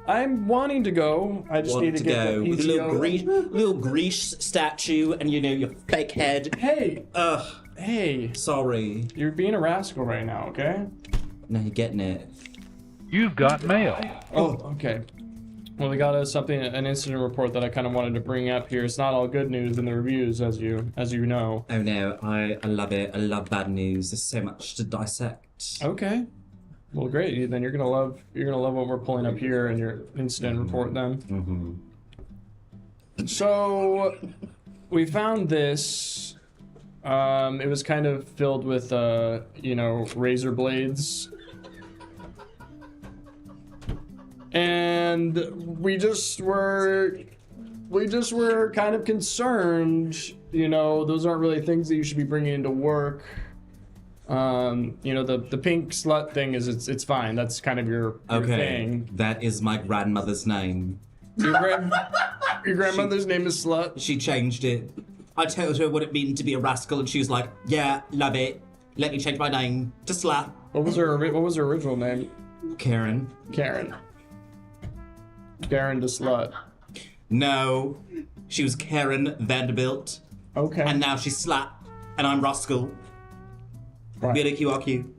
I'm wanting to go. I just need to get the with a PTO. little Greece statue and your fake head. Hey, Ugh, hey, sorry. you're being a rascal right now, okay? No, you're getting it. You've got mail. Oh, okay. Well, we got an incident report that I kind of wanted to bring up here. It's not all good news in the reviews, as you know. Oh no, I love it. I love bad news. There's so much to dissect. Okay. Well, great. Then you're gonna love what we're pulling up here in your incident report. Then. Mm-hmm. So, we found this. It was kind of filled with razor blades. And we just were kind of concerned, those aren't really things that you should be bringing into work. The pink slut thing is it's fine. That's kind of your thing. That is my grandmother's name. Your grandmother's name is Slut? She changed it. I told her what it meant to be a rascal and she was like, yeah, love it. Let me change my name to Slut. What was her original name? Karen. Karen to Slut. No, she was Karen Vanderbilt. Okay. And now she's Slut, and I'm Rascal. Right. BDQRQ.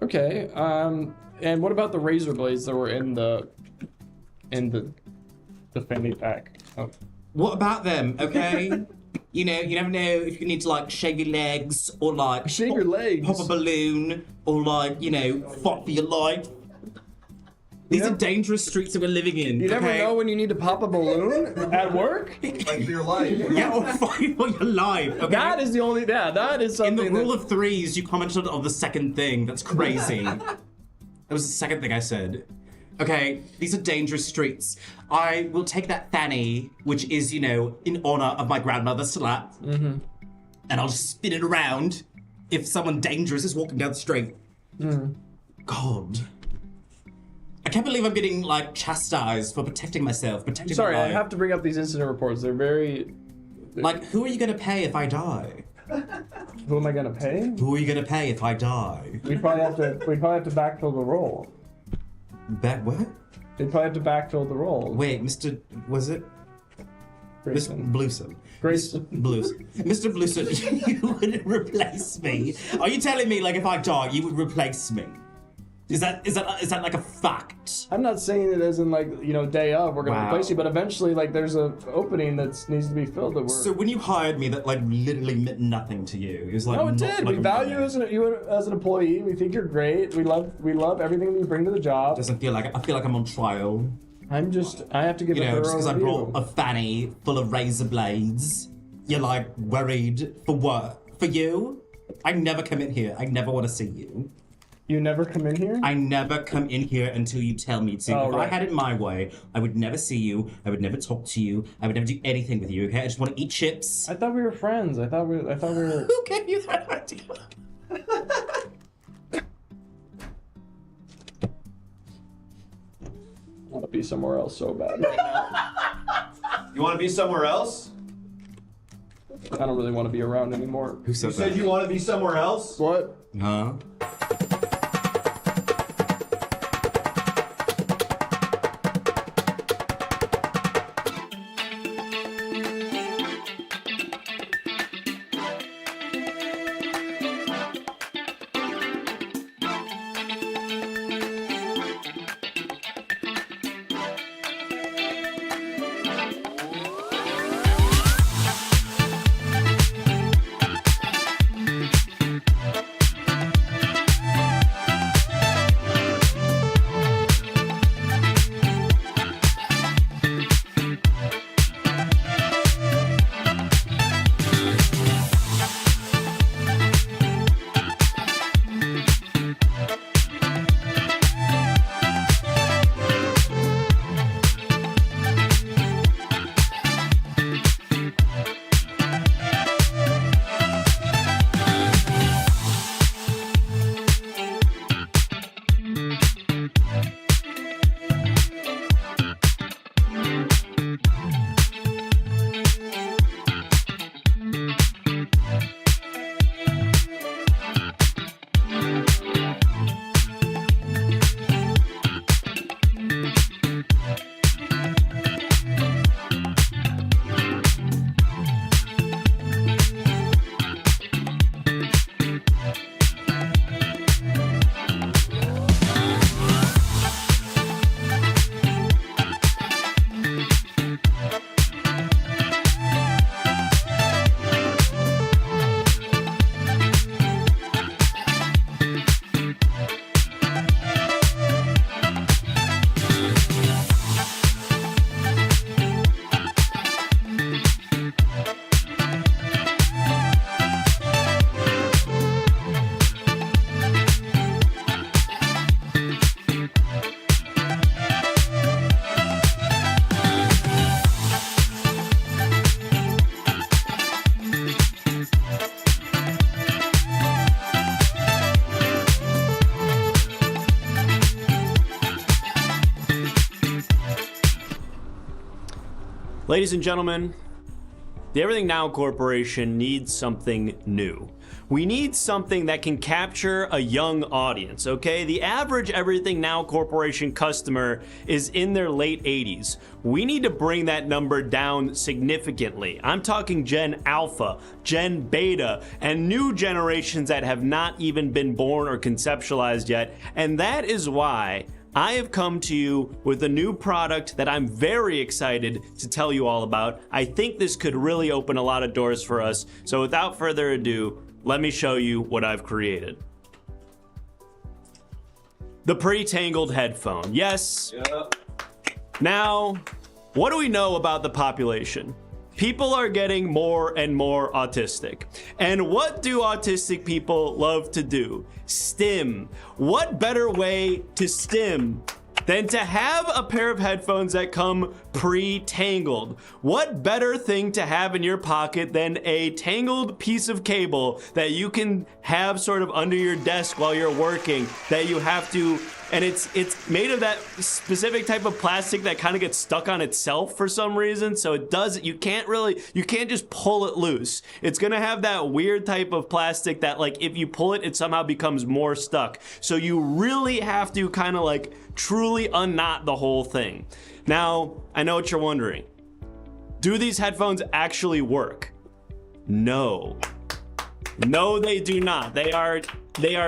Okay. And what about the razor blades that were in the fanny pack? Oh. What about them, okay? You never know if you need to, shave your legs, or, Shave your legs? Pop a balloon, or, fight for your life. These are dangerous streets that we're living in. You never know when you need to pop a balloon at work? Like for your life. Yeah, or fight for your life, okay? That is something. In the rule of threes, you commented on the second thing. That's crazy. That was the second thing I said. Okay, these are dangerous streets. I will take that fanny, which is, in honor of my grandmother, Slut, and I'll just spin it around if someone dangerous is walking down the street. God. I can't believe I'm getting, chastised for protecting myself, protecting Sorry, my I life. have to bring up these incident reports. They're very... Who are you gonna pay if I die? Who am I gonna pay? Who are you gonna pay if I die? We'd probably have to backfill the role. What? We'd probably have to backfill the role. Wait, Mr. Was it? Grayson. Blueson. Grayson. Blueson. Mr. Blueson, you would replace me. Are you telling me, if I die, you would replace me? Is that like a fact? I'm not saying it as in day of we're gonna Wow. replace you, but eventually there's a opening that needs to be filled. That we're... So when you hired me, that literally meant nothing to you. It was No, it not did. We a value minute. you as an employee. We think you're great. We love everything you bring to the job. Doesn't feel like I feel like I'm on trial. I have to give a Just thorough because I review. brought a fanny full of razor blades, you're worried for what? For you? I never come in here. I never want to see you. You never come in here? I never come in here until you tell me to. Oh, if right. I had it my way, I would never see you. I would never talk to you. I would never do anything with you. Okay? I just want to eat chips. I thought we were friends. I thought we were. Who gave you that idea? I want to be somewhere else so bad right now. You want to be somewhere else? I don't really want to be around anymore. Who said You said you want to be somewhere else? What? Huh? Ladies and gentlemen, the Everything Now Corporation needs something new. We need something that can capture a young audience, okay? The average Everything Now Corporation customer is in their late 80s. We need to bring that number down significantly. I'm talking Gen Alpha, Gen Beta, and new generations that have not even been born or conceptualized yet. And that is why I have come to you with a new product that I'm very excited to tell you all about. I think this could really open a lot of doors for us. So without further ado, let me show you what I've created. The pre-tangled headphone. Yes. Yep. Now, what do we know about the population? People are getting more and more autistic. And what do autistic people love to do? Stim. What better way to stim than to have a pair of headphones that come pre-tangled? What better thing to have in your pocket than a tangled piece of cable that you can have sort of under your desk while you're working, that you have to, and it's made of that specific type of plastic that kind of gets stuck on itself for some reason, so it does, you can't just pull it loose. It's gonna have that weird type of plastic that, like, if you pull it, it somehow becomes more stuck. So you really have to kind of like truly unknot the whole thing. Now, I know what you're wondering. Do these headphones actually work? No. No, they do not. They are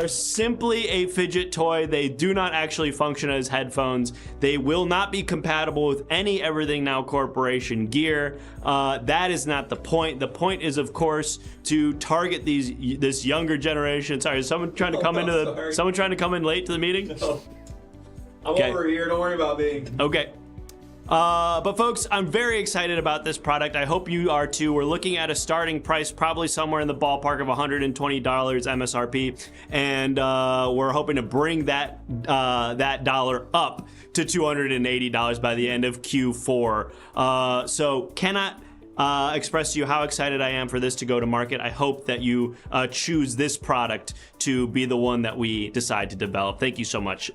simply a fidget toy. They do not actually function as headphones. They will not be compatible with any Everything Now Corporation gear. That is not the point. The point is, of course, to target this younger generation. Sorry, is someone trying to come someone trying to come in late to the meeting? No. I'm Okay. over here. Don't worry about me. Okay. But folks, I'm very excited about this product. I hope you are too. We're looking at a starting price probably somewhere in the ballpark of $120 MSRP, and we're hoping to bring that dollar up to $280 by the end of Q4. So cannot express to you how excited I am for this to go to market. I hope that you choose this product to be the one that we decide to develop. Thank you so much.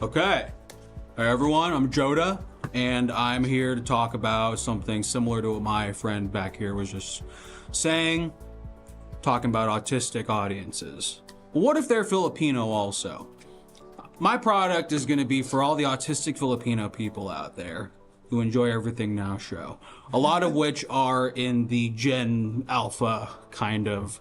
Okay. Hi everyone, I'm Joda, and I'm here to talk about something similar to what my friend back here was just saying, talking about autistic audiences. What if they're Filipino also? My product is going to be for all the autistic Filipino people out there who enjoy Everything Now show, a lot of which are in the Gen Alpha kind of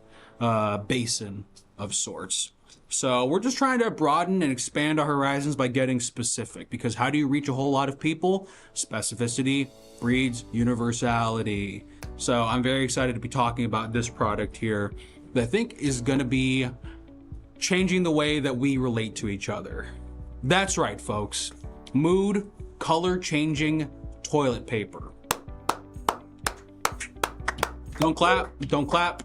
basin of sorts. So we're just trying to broaden and expand our horizons by getting specific, because how do you reach a whole lot of people? Specificity breeds universality. So I'm very excited to be talking about this product here that I think is going to be changing the way that we relate to each other. That's right, folks. Mood, color changing toilet paper. Don't clap. Don't clap.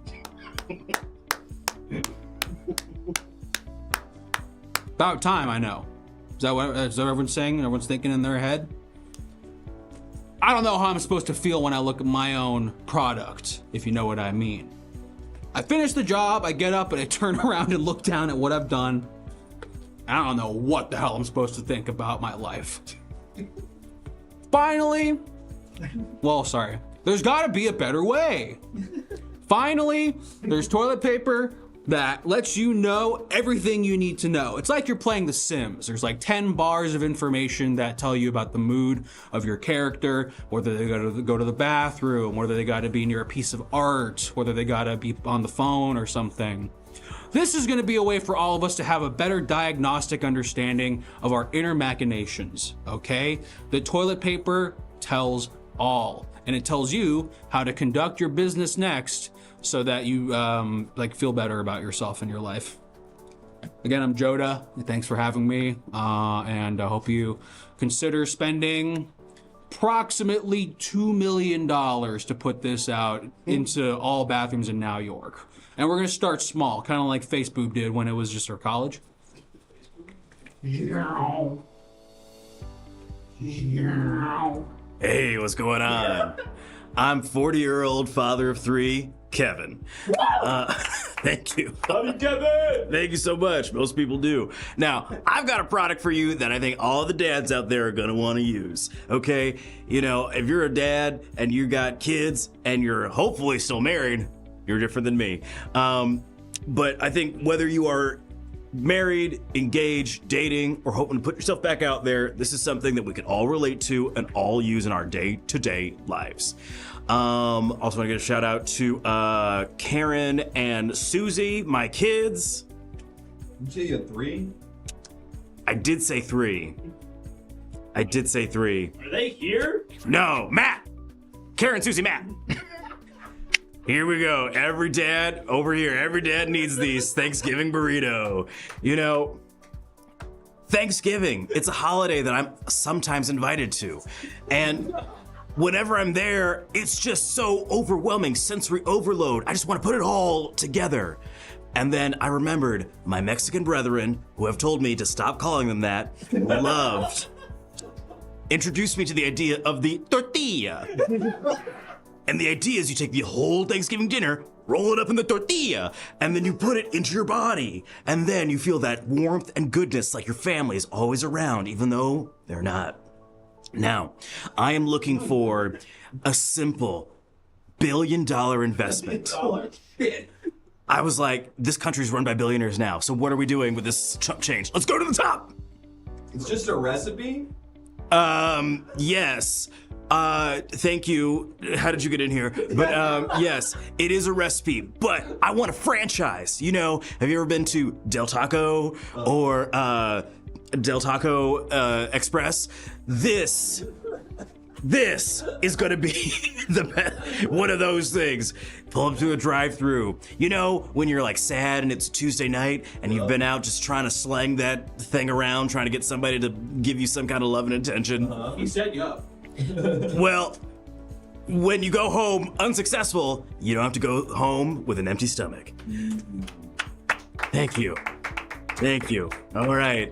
About time, I know. Is that what everyone's saying? Everyone's thinking in their head? I don't know how I'm supposed to feel when I look at my own product, if you know what I mean. I finish the job, I get up and I turn around and look down at what I've done. I don't know what the hell I'm supposed to think about my life. Finally, well, sorry. There's gotta be a better way. Finally, there's toilet paper that lets you know everything you need to know. It's like you're playing The Sims. There's like 10 bars of information that tell you about the mood of your character, whether they gotta go to the bathroom, whether they gotta be near a piece of art, whether they gotta be on the phone or something. This is gonna be a way for all of us to have a better diagnostic understanding of our inner machinations, okay? The toilet paper tells all, and it tells you how to conduct your business next so that you feel better about yourself and your life. Again, I'm Joda. Thanks for having me, and I hope you consider spending approximately $2 million to put this out into all bathrooms in New York. And we're gonna start small, kind of like Facebook did when it was just our college. Hey, what's going on? I'm 40-year-old father of 3, Kevin. Thank you. Love you, Kevin! Thank you so much. Most people do. Now, I've got a product for you that I think all the dads out there are gonna want to use. Okay? You know, if you're a dad and you got kids and you're hopefully still married, you're different than me. But I think whether you are married, engaged, dating, or hoping to put yourself back out there, this is something that we can all relate to and all use in our day-to-day lives. Also want to give a shout out to Karen and Susie, my kids. You say you had 3? I did say 3. I did say 3. Are they here? No, Matt! Karen, Susie, Matt! Here we go. Every dad over here, every dad needs these Thanksgiving burrito. You know, Thanksgiving, it's a holiday that I'm sometimes invited to. And whenever I'm there, it's just so overwhelming, sensory overload. I just want to put it all together. And then I remembered my Mexican brethren, who have told me to stop calling them that, introduced me to the idea of the tortilla. And the idea is you take the whole Thanksgiving dinner, roll it up in the tortilla, and then you put it into your body. And then you feel that warmth and goodness like your family is always around, even though they're not. Now, I am looking for a simple billion-dollar investment. I was like, this country's run by billionaires now, so what are we doing with this chump change? Let's go to the top! It's just a recipe? Yes. Thank you. How did you get in here? But, yes, it is a recipe, but I want a franchise. You know, have you ever been to Del Taco or, Del Taco, Express? This is gonna be the best, one of those things. Pull up to a drive-through. You know, when you're like sad and it's Tuesday night and you've been out just trying to slang that thing around, trying to get somebody to give you some kind of love and attention. He set you up. Well, when you go home unsuccessful, you don't have to go home with an empty stomach. Thank you. Thank you. All right.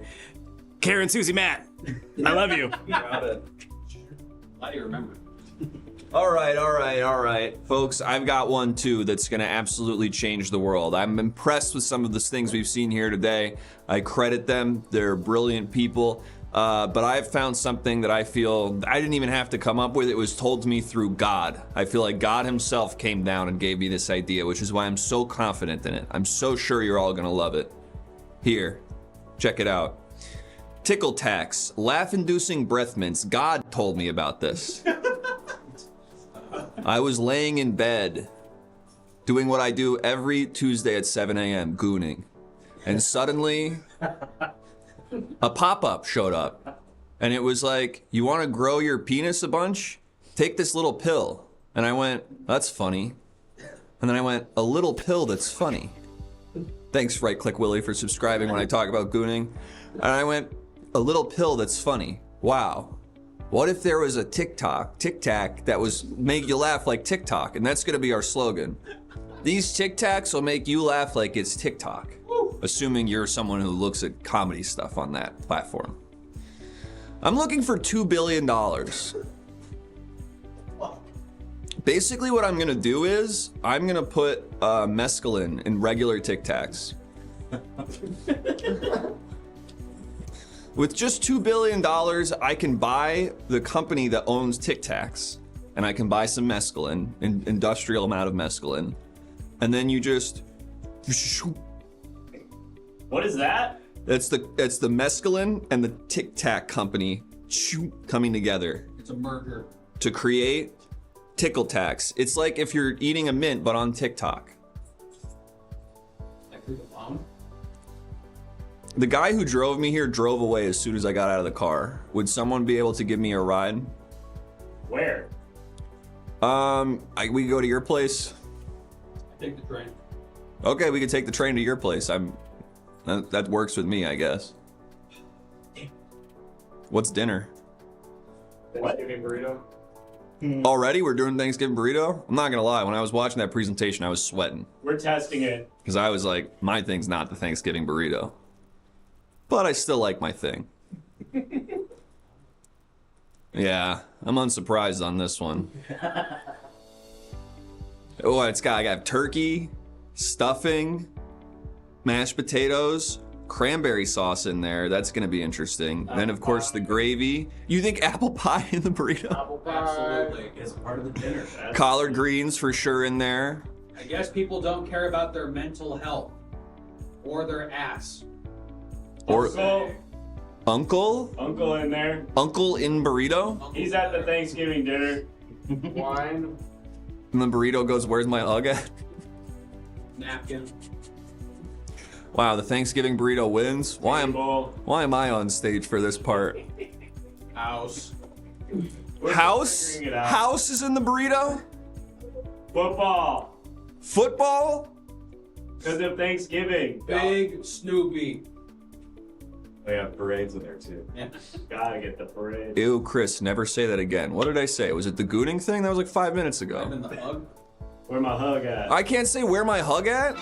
Karen, Susie, Matt, I love you. Glad you remember. All right. Folks, I've got one too that's going to absolutely change the world. I'm impressed with some of the things we've seen here today. I credit them. They're brilliant people. But I've found something that I feel I didn't even have to come up with. It was told to me through God. I feel like God himself came down and gave me this idea, which is why I'm so confident in it. I'm so sure you're all going to love it. Here, check it out. Tickle Tax, laugh-inducing breath mints. God told me about this. I was laying in bed, doing what I do every Tuesday at 7 a.m., gooning. And suddenly, a pop-up showed up. And it was like, you want to grow your penis a bunch? Take this little pill. And I went, that's funny. And then I went, a little pill that's funny. Thanks, Right Click Willie, for subscribing when I talk about gooning. And I went, a little pill that's funny. Wow. What if there was a Tic Tac that was make you laugh like TikTok? And that's gonna be our slogan. These Tic Tacs will make you laugh like it's TikTok. Assuming you're someone who looks at comedy stuff on that platform. I'm looking for $2 billion. Basically what I'm gonna do is, I'm gonna put mescaline in regular Tic Tacs. With just $2 billion, I can buy the company that owns Tic Tacs, and I can buy some mescaline, an industrial amount of mescaline, and then you just... What is that? It's the mescaline and the Tic Tac company coming together. It's a merger. To create Tickle Tax. It's like if you're eating a mint, but on TikTok. Like the bomb? The guy who drove me here drove away as soon as I got out of the car. Would someone be able to give me a ride? Where? We go to your place. Take the train. Okay, we could take the train to your place. That works with me, I guess. What's dinner? Thanksgiving burrito. Already? We're doing Thanksgiving burrito? I'm not gonna lie, when I was watching that presentation, I was sweating. We're testing it. Because I was like, my thing's not the Thanksgiving burrito. But I still like my thing. Yeah, I'm unsurprised on this one. Oh, I got turkey, stuffing, mashed potatoes, cranberry sauce in there. That's gonna be interesting. Then of course the gravy. You think apple pie in the burrito? Apple pie. Absolutely. It's part of the dinner. Collard greens for sure in there. I guess people don't care about their mental health or their ass. Or Uncle uncle in there. uncle in burrito. He's at the Thanksgiving dinner. Wine, And the burrito goes, "Where's my hug at?" napkin. Wow, the Thanksgiving burrito wins. Why am I on stage for this part? House. House? figuring it out. House is in the burrito? Football. Football? Because of Thanksgiving. Big Snoopy. We have parades in there too. Yeah. Gotta get the parade. Ew, Chris, never say that again. What did I say? Was it the gooning thing? That was like 5 minutes ago. And the hug. Where my hug at? I can't say where my hug at?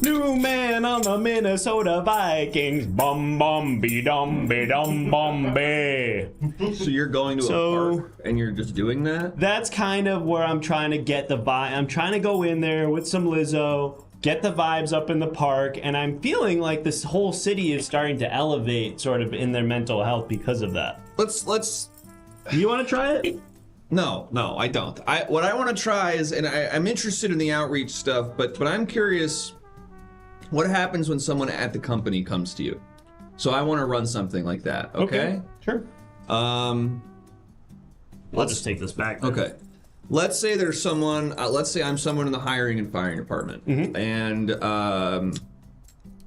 New man on the Minnesota Vikings. Bum bum be dum be. So you're going to a park and you're just doing that? That's kind of where I'm trying to get the vibe. I'm trying to go in there with some Lizzo, get the vibes up in the park, and I'm feeling like this whole city is starting to elevate sort of in their mental health because of that. Let's You want to try it? No, I don't. What I want to try is, and I'm interested in the outreach stuff, but I'm curious, what happens when someone at the company comes to you? So I want to run something like that. Okay. Sure. I'll just take this back then. Okay. Let's say there's someone. Let's say I'm someone in the hiring and firing department, and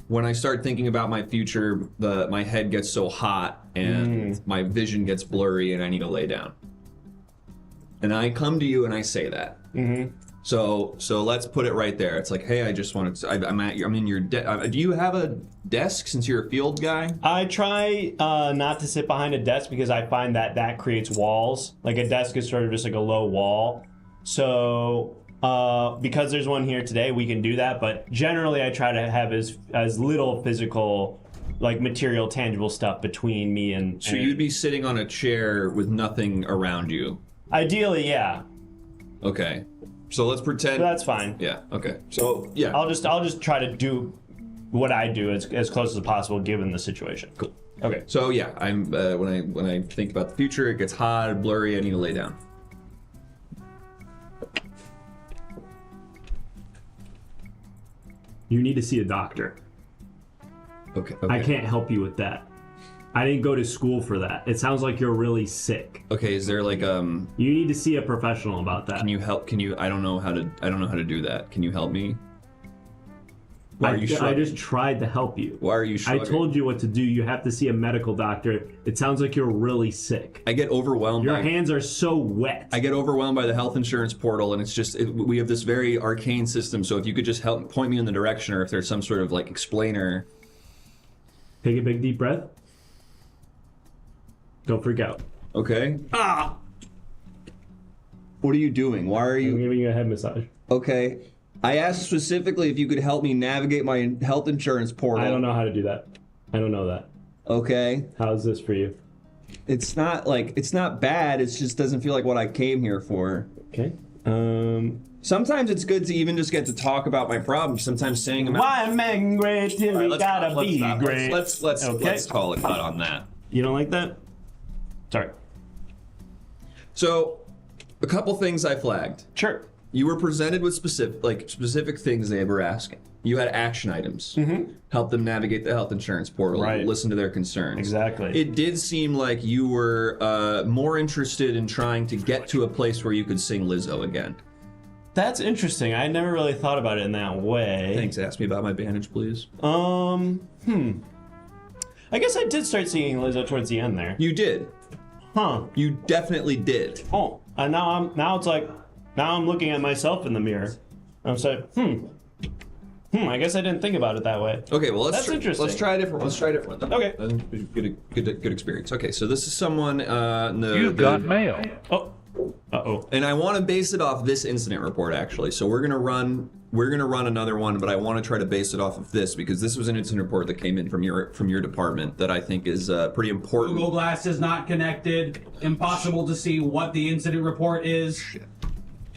when I start thinking about my future, my head gets so hot and my vision gets blurry, and I need to lay down. And I come to you and I say that. So let's put it right there. It's like, hey, I just wanted to. I'm in your. Do you have a desk since you're a field guy? I try not to sit behind a desk because I find that creates walls. Like a desk is sort of just like a low wall. So because there's one here today, we can do that. But generally, I try to have as little physical, like material, tangible stuff between me and. So you'd be sitting on a chair with nothing around you. Ideally, yeah. Okay. So let's pretend. That's fine. Yeah. Okay. So yeah. I'll just try to do what I do as close as possible given the situation. Cool. Okay. So yeah, I'm when I think about the future, it gets hot, blurry. I need to lay down. You need to see a doctor. Okay. I can't help you with that. I didn't go to school for that. It sounds like you're really sick. Okay, is there like You need to see a professional about that. Can you help? I don't know how to do that. Can you help me? Why are you I shrugging? just tried to help you. Why are you I shrugging? told you what to do. You have to see a medical doctor. It sounds like you're really sick. I get overwhelmed. Your hands are so wet. I get overwhelmed by the health insurance portal, and it's just we have this very arcane system. So if you could just help point me in the direction, or if there's some sort of like explainer. Take a big deep breath. Don't freak out. Okay. What are you doing? Why are I'm you? giving you a head massage. Okay. I asked specifically if you could help me navigate my health insurance portal. I don't know how to do that. I don't know that. Okay. How's this for you? It's not bad. It just doesn't feel like what I came here for. Okay. Sometimes it's good to even just get to talk about my problems. Sometimes saying them out. Why am great till we gotta be great? Let's call it cut on that. You don't like that? Sorry. So, a couple things I flagged. Sure. You were presented with specific things they were asking. You had action items. Mm-hmm. Help them navigate the health insurance portal. Right. Listen to their concerns. Exactly. It did seem like you were more interested in trying to get to a place where you could sing Lizzo again. That's interesting. I never really thought about it in that way. Thanks. Ask me about my bandage, please. I guess I did start singing Lizzo towards the end there. You did. Huh. You definitely did. Oh, and now it's like, now I'm looking at myself in the mirror. I'm saying, I guess I didn't think about it that way. Okay, well That's interesting. Let's try a different one. Okay. I think we get a good experience. Okay, so this is someone You've got mail. Oh. Uh-oh. And I want to base it off this incident report actually. So we're gonna run another one, but I want to try to base it off of this because this was an incident report that came in from your department that I think is pretty important. Google Glass is not connected. Impossible to see what the incident report is. Shit.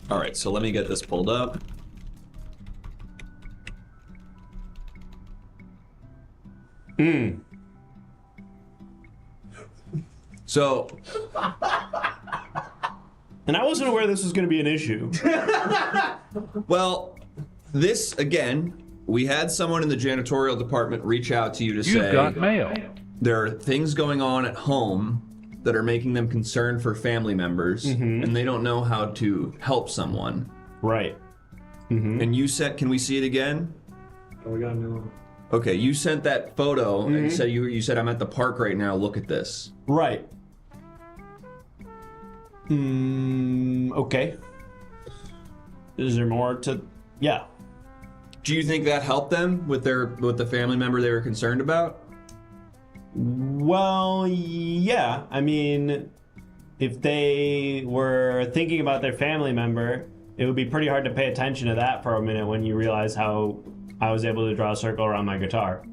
All right, so let me get this pulled up. So, And I wasn't aware this was going to be an issue. well, this again, we had someone in the janitorial department reach out to you to You've say got mail. there are things going on at home that are making them concerned for family members, and they don't know how to help someone. Right. And you sent, can we see it again? Oh, we got a new one. Okay, you sent that photo and you said you said I'm at the park right now. Look at this. Right. Okay. Is there more to? Yeah. Do you think that helped them with the family member they were concerned about? Well, yeah. I mean, if they were thinking about their family member, it would be pretty hard to pay attention to that for a minute when you realize how I was able to draw a circle around my guitar.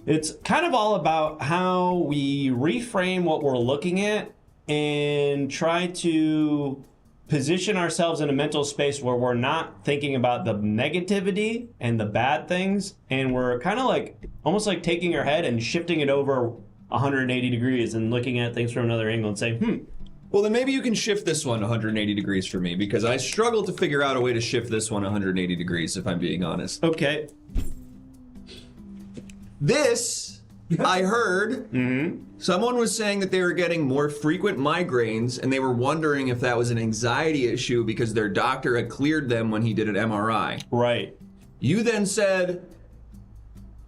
It's kind of all about how we reframe what we're looking at and try to position ourselves in a mental space where we're not thinking about the negativity and the bad things, and we're kind of like almost like taking our head and shifting it over 180 degrees and looking at things from another angle and saying, Well, then maybe you can shift this one 180 degrees for me because I struggle to figure out a way to shift this one 180 degrees if I'm being honest. okay. This, I heard, someone was saying that they were getting more frequent migraines and they were wondering if that was an anxiety issue because their doctor had cleared them when he did an MRI. Right. You then said,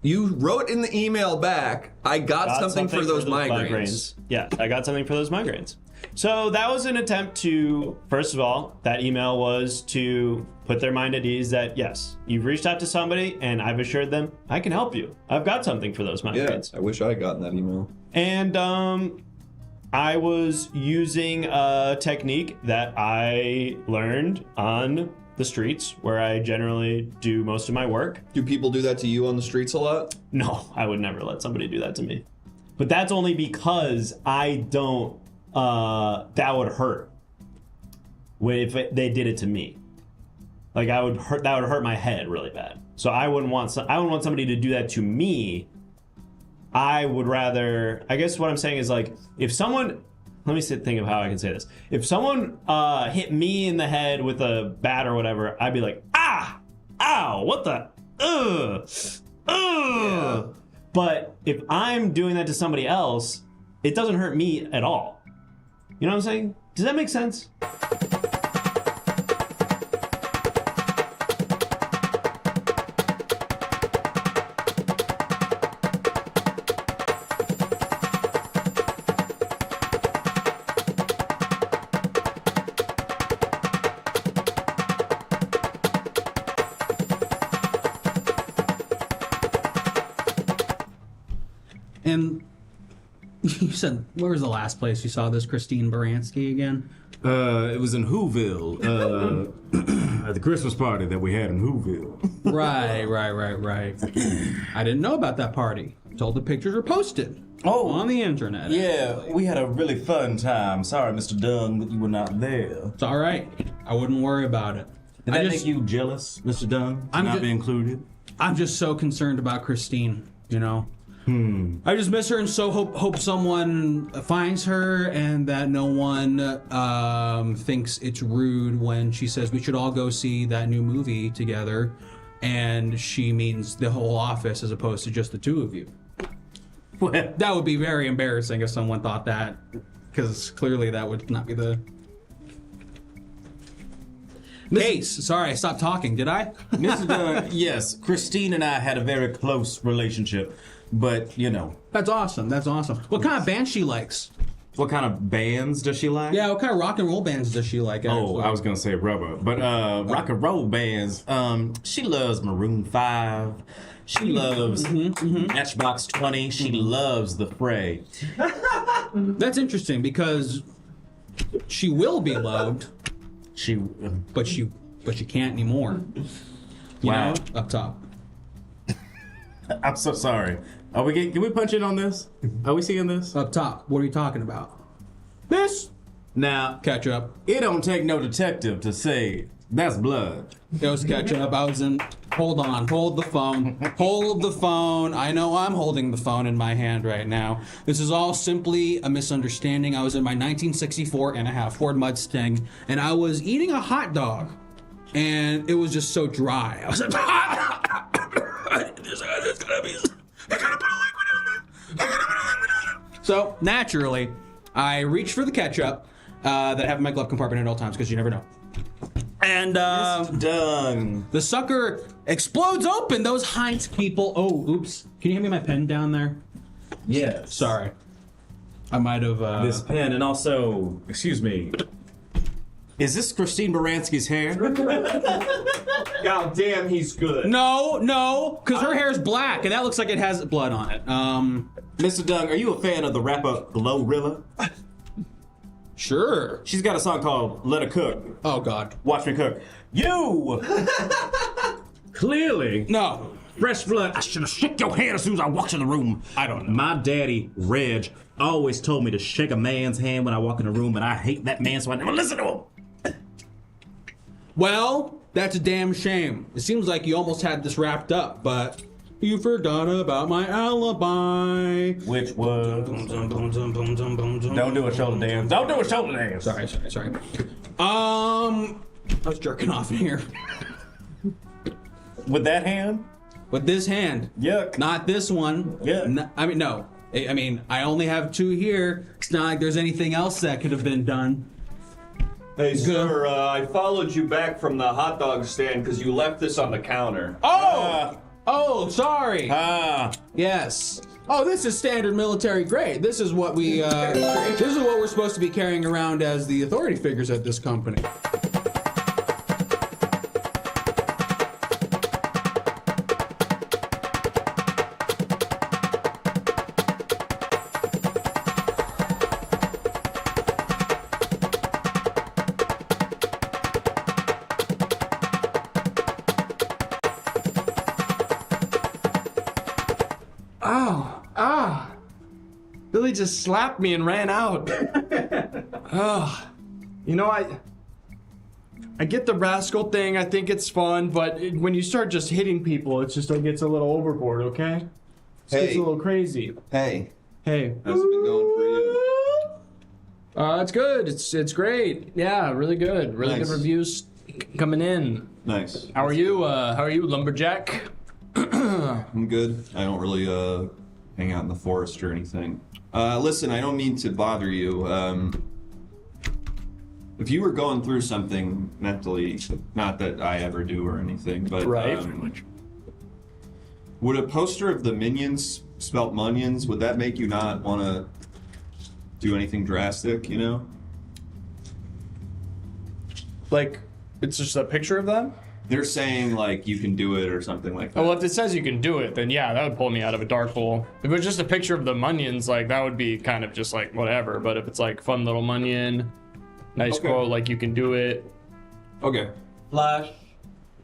you wrote in the email back, I got something for those migraines. Yeah, I got something for those migraines. So that was an attempt to, first of all, that email was to put their mind at ease that, yes, you've reached out to somebody and I've assured them, I can help you. I've got something for those migraines. I wish I had gotten that email. And I was using a technique that I learned on the streets where I generally do most of my work. Do people do that to you on the streets a lot? No, I would never let somebody do that to me. But that's only because I don't, that would hurt if they did it to me. Like that would hurt my head really bad. So I wouldn't want somebody to do that to me. I would rather, I guess what I'm saying is like, if someone, let me think of how I can say this. If someone hit me in the head with a bat or whatever, I'd be like, ah, ow, what the, ugh. Yeah. But if I'm doing that to somebody else, it doesn't hurt me at all. You know what I'm saying? Does that make sense? And you said, where was the last place you saw this Christine Baranski again? It was in Whoville, at the Christmas party that we had in Whoville. Right. I didn't know about that party. Told the pictures were posted on the internet. Yeah, we had a really fun time. Sorry, Mr. Dunn, that you were not there. It's all right. I wouldn't worry about it. Did that make you jealous, Mr. Dunn, to not be included? I'm just so concerned about Christine, you know? I just miss her and so hope someone finds her and that no one thinks it's rude when she says we should all go see that new movie together and she means the whole office as opposed to just the two of you. Well, that would be very embarrassing if someone thought that, because clearly that would not be the case. Sorry, I stopped talking, did I? Mr. Dunn, yes, Christine and I had a very close relationship. But, you know. That's awesome. What kind of band she likes? What kind of bands does she like? Yeah, what kind of rock and roll bands does she like? Actually? Oh, I was going to say rubber. But rock and roll bands, she loves Maroon 5. She loves Matchbox 20. She loves The Fray. That's interesting because she will be loved. But she can't anymore. You know? Up top. I'm so sorry. Can we punch in on this? Are we seeing this? Up top. What are you talking about? This? Now, ketchup. It don't take no detective to say that's blood. It was ketchup. I was in. Hold on. Hold the phone. Hold the phone. I know I'm holding the phone in my hand right now. This is all simply a misunderstanding. I was in my 1964 and a half Ford Mustang, and I was eating a hot dog, and it was just so dry. I was like, so naturally, I reached for the ketchup that I have in my glove compartment at all times because you never know. And the sucker explodes open. Those Heinz people. Oh, oops! Can you hand me my pen down there? Yeah. Sorry, I might have this pen, and also, excuse me. Is this Christine Baranski's hair? God damn, he's good. No, because her hair is black, and that looks like it has blood on it. Mr. Doug, are you a fan of the rapper Glorilla? Sure. She's got a song called Let Her Cook. Oh, God. Watch me cook. You! Clearly. No. Fresh blood. I should have shook your hand as soon as I walked in the room. I don't know. My daddy, Reg, always told me to shake a man's hand when I walk in the room, and I hate that man, so I never listen to him. Well, that's a damn shame. It seems like you almost had this wrapped up, but you forgot about my alibi. Which was... Don't do a shoulder dance. Don't do a shoulder dance. Sorry. I was jerking off in here. With that hand? With this hand. Yuck. Not this one. Yeah. No, I mean, I only have two here. It's not like there's anything else that could have been done. Hey, sir, I followed you back from the hot dog stand because you left this on the counter. Oh, sorry. Yes. Oh, this is standard military grade. This is what we, this is what we're supposed to be carrying around as the authority figures at this company. Billy just slapped me and ran out. You know, I get the rascal thing. I think it's fun, but when you start just hitting people, it gets a little overboard. Okay? It gets a little crazy. Hey. How's it been going for you? It's good. It's great. Yeah, really good. Really Nice. good reviews coming in. Nice. How are you? Lumberjack? I'm good. I don't really hang out in the forest or anything. Listen, I don't mean to bother you. If you were going through something mentally, not that I ever do or anything, but Right. Would a poster of the Minions spelt Munions, would that make you not want to do anything drastic, you know? Like, it's just a picture of them? They're saying, like, you can do it or something like that. Oh, well, if it says you can do it, then yeah, that would pull me out of a dark hole. If it was just a picture of the Munions, like, that would be kind of just like whatever. But if it's like fun little Munion, nice Okay. quote, like you can do it. Okay. Flash.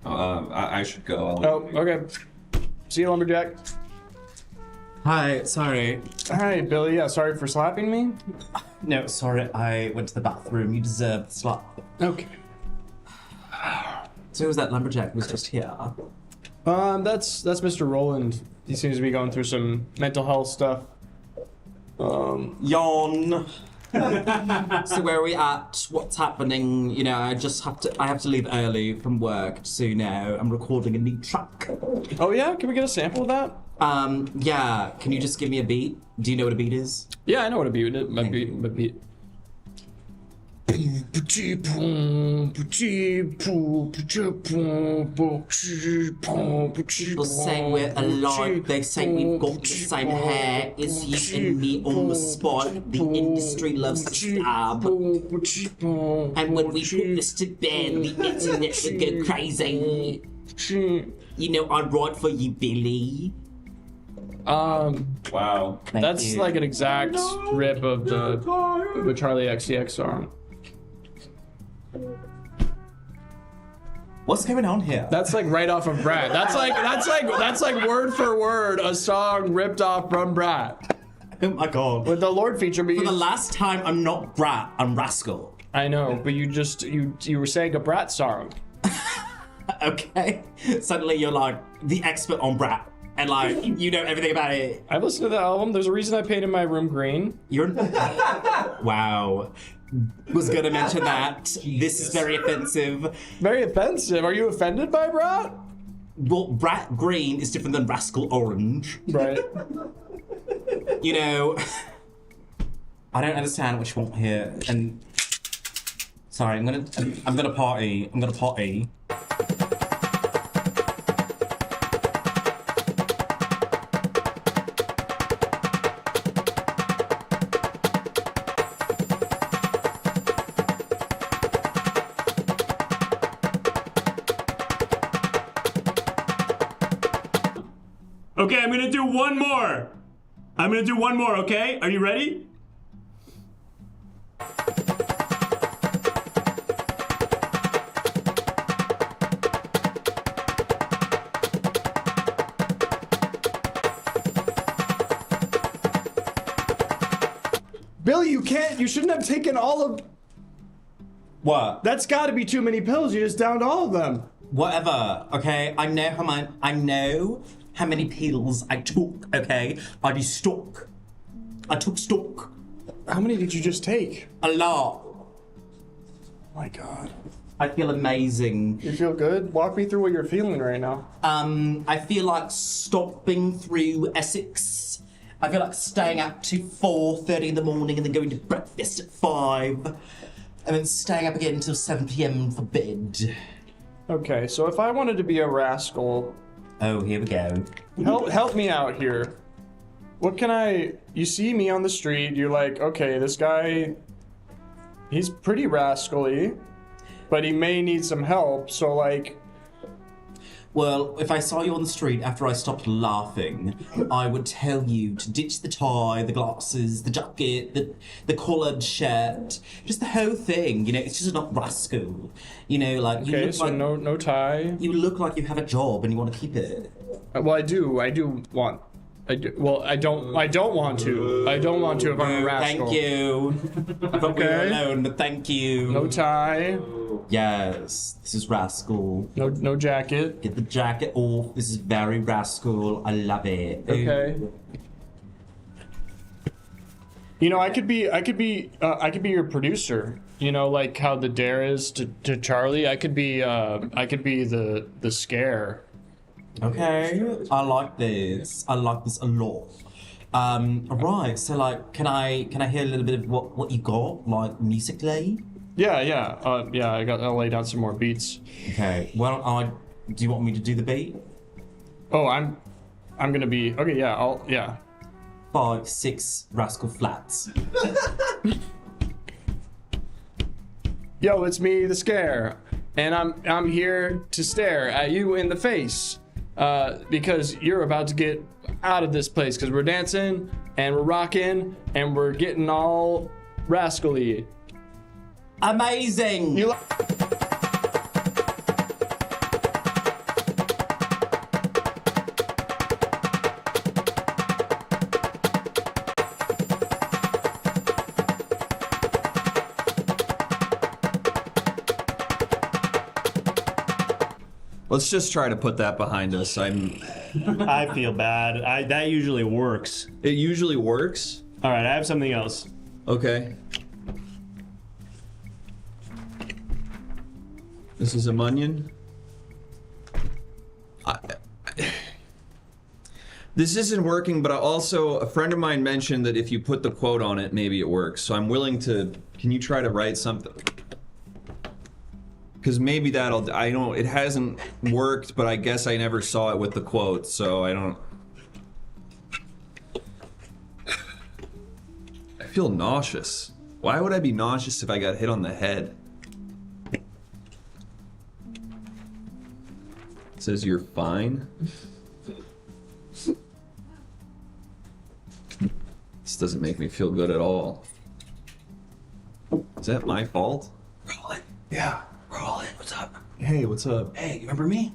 I should go. Oh, okay. See you, Lumberjack. Hi, sorry. Hi, Billy. Yeah, sorry for slapping me. No, sorry, I went to the bathroom. You deserve the slap. Okay. So was that lumberjack who was just here? That's Mr. Roland. He seems to be going through some mental health stuff. Yawn. So where are we at? What's happening? You know, I have to leave early from work, so you know, I'm recording a new track. Oh yeah, can we get a sample of that? Yeah. Can you just give me a beat? Do you know what a beat is? Yeah, I know what a beat is. A beat. People say we're alike, they say we've got the same hair. It's you and me on the spot. The industry loves to stab. And when we put this to bed, the internet would go crazy. You know, I'd write for you, Billy. Wow. That's you. like an exact rip of the Charlie XCX song. What's going on here? That's like right off of Brat. That's like word for word a song ripped off from Brat. Oh my god. With the Lord feature, but For the last time, I'm not Brat, I'm Rascal. I know, but you were saying a Brat song. Okay. Suddenly you're like the expert on Brat. And like, you know everything about it. I've listened to the album. There's a reason I painted my room green. You're... Wow. Was gonna mention that. This is very offensive. Very offensive? Are you offended by Brat? Well, Brat Green is different than Rascal Orange. Right. You know, I don't understand what you want here. And sorry, I'm gonna party. I'm gonna potty. Okay, I'm gonna do one more. Okay? Are you ready? Billy, you shouldn't have taken all of... What? That's gotta be too many pills. You just downed all of them. Whatever, okay? I know how many pills I took, okay? I took stock. How many did you just take? A lot. Oh my god. I feel amazing. You feel good? Walk me through what you're feeling right now. I feel like stopping through Essex. I feel like staying up to 4:30 in the morning and then going to breakfast at 5. And then staying up again until 7 p.m. for bed. Okay, so if I wanted to be a rascal... Oh, here we go. Help me out here. What can I... You see me on the street, you're like, okay, this guy... He's pretty rascally, but he may need some help, so like... Well, if I saw you on the street after I stopped laughing, I would tell you to ditch the tie, the glasses, the jacket, the collared shirt, just the whole thing. You know, it's just not rascal. You know, like you Okay, look so like no tie. you look like you have a job and you want to keep it. Well, I do want... Well, I don't want to. I don't want to if I'm a rascal. Thank you. I thought we were Okay. alone, but thank you. No tie. Yes, this is rascal. No jacket. Get the jacket off. This is very rascal. I love it. Okay. You know, I could be your producer. You know, like how the dare is to Charlie. I could be the scare. Okay, I like this. I like this a lot. Right. So, like, can I hear a little bit of what you got, like, musically? Yeah. I'll lay down some more beats. Okay. Well, do you want me to do the beat? Oh, I'm gonna be okay. Yeah. 5, 6 rascal flats. Yo, it's me, the Scare, and I'm here to stare at you in the face, because you're about to get out of this place. Because we're dancing and we're rocking and we're getting all rascally. Amazing. Let's just try to put that behind us. I feel bad. That usually works. It usually works? All right, I have something else. Okay. This is a Munyon. This isn't working, but also a friend of mine mentioned that if you put the quote on it, maybe it works. So I'm willing to. Can you try to write something? Because maybe it hasn't worked, but I guess I never saw it with the quote, so I don't. I feel nauseous. Why would I be nauseous if I got hit on the head? It says you're fine. This doesn't make me feel good at all. Is that my fault? Roland. Yeah. Roland, what's up? Hey, what's up? Hey, you remember me?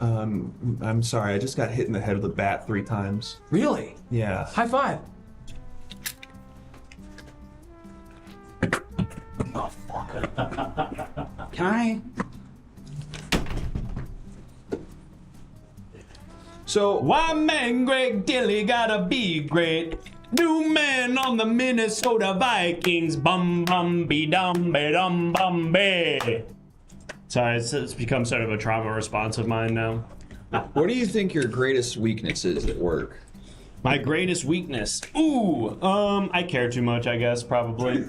I'm sorry, I just got hit in the head with a bat 3 times. Really? Yeah. High five. Oh, fuck. Can I? So, why man Greg Dilly gotta be great? New man on the Minnesota Vikings. Bum bum be dum be dum bum be. Sorry, it's become sort of a trauma response of mine now. What do you think your greatest weakness is at work? My greatest weakness? Ooh, I care too much, I guess, probably.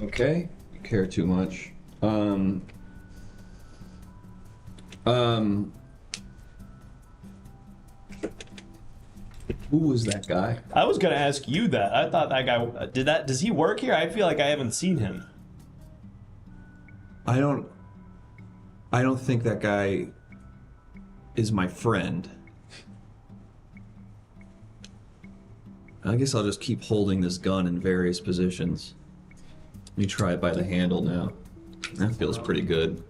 Okay, you care too much. Who was that guy? I was gonna ask you that. I thought that guy, does he work here? I feel like I haven't seen him. I don't think that guy is my friend. I guess I'll just keep holding this gun in various positions. Let me try it by the handle now. That feels pretty good.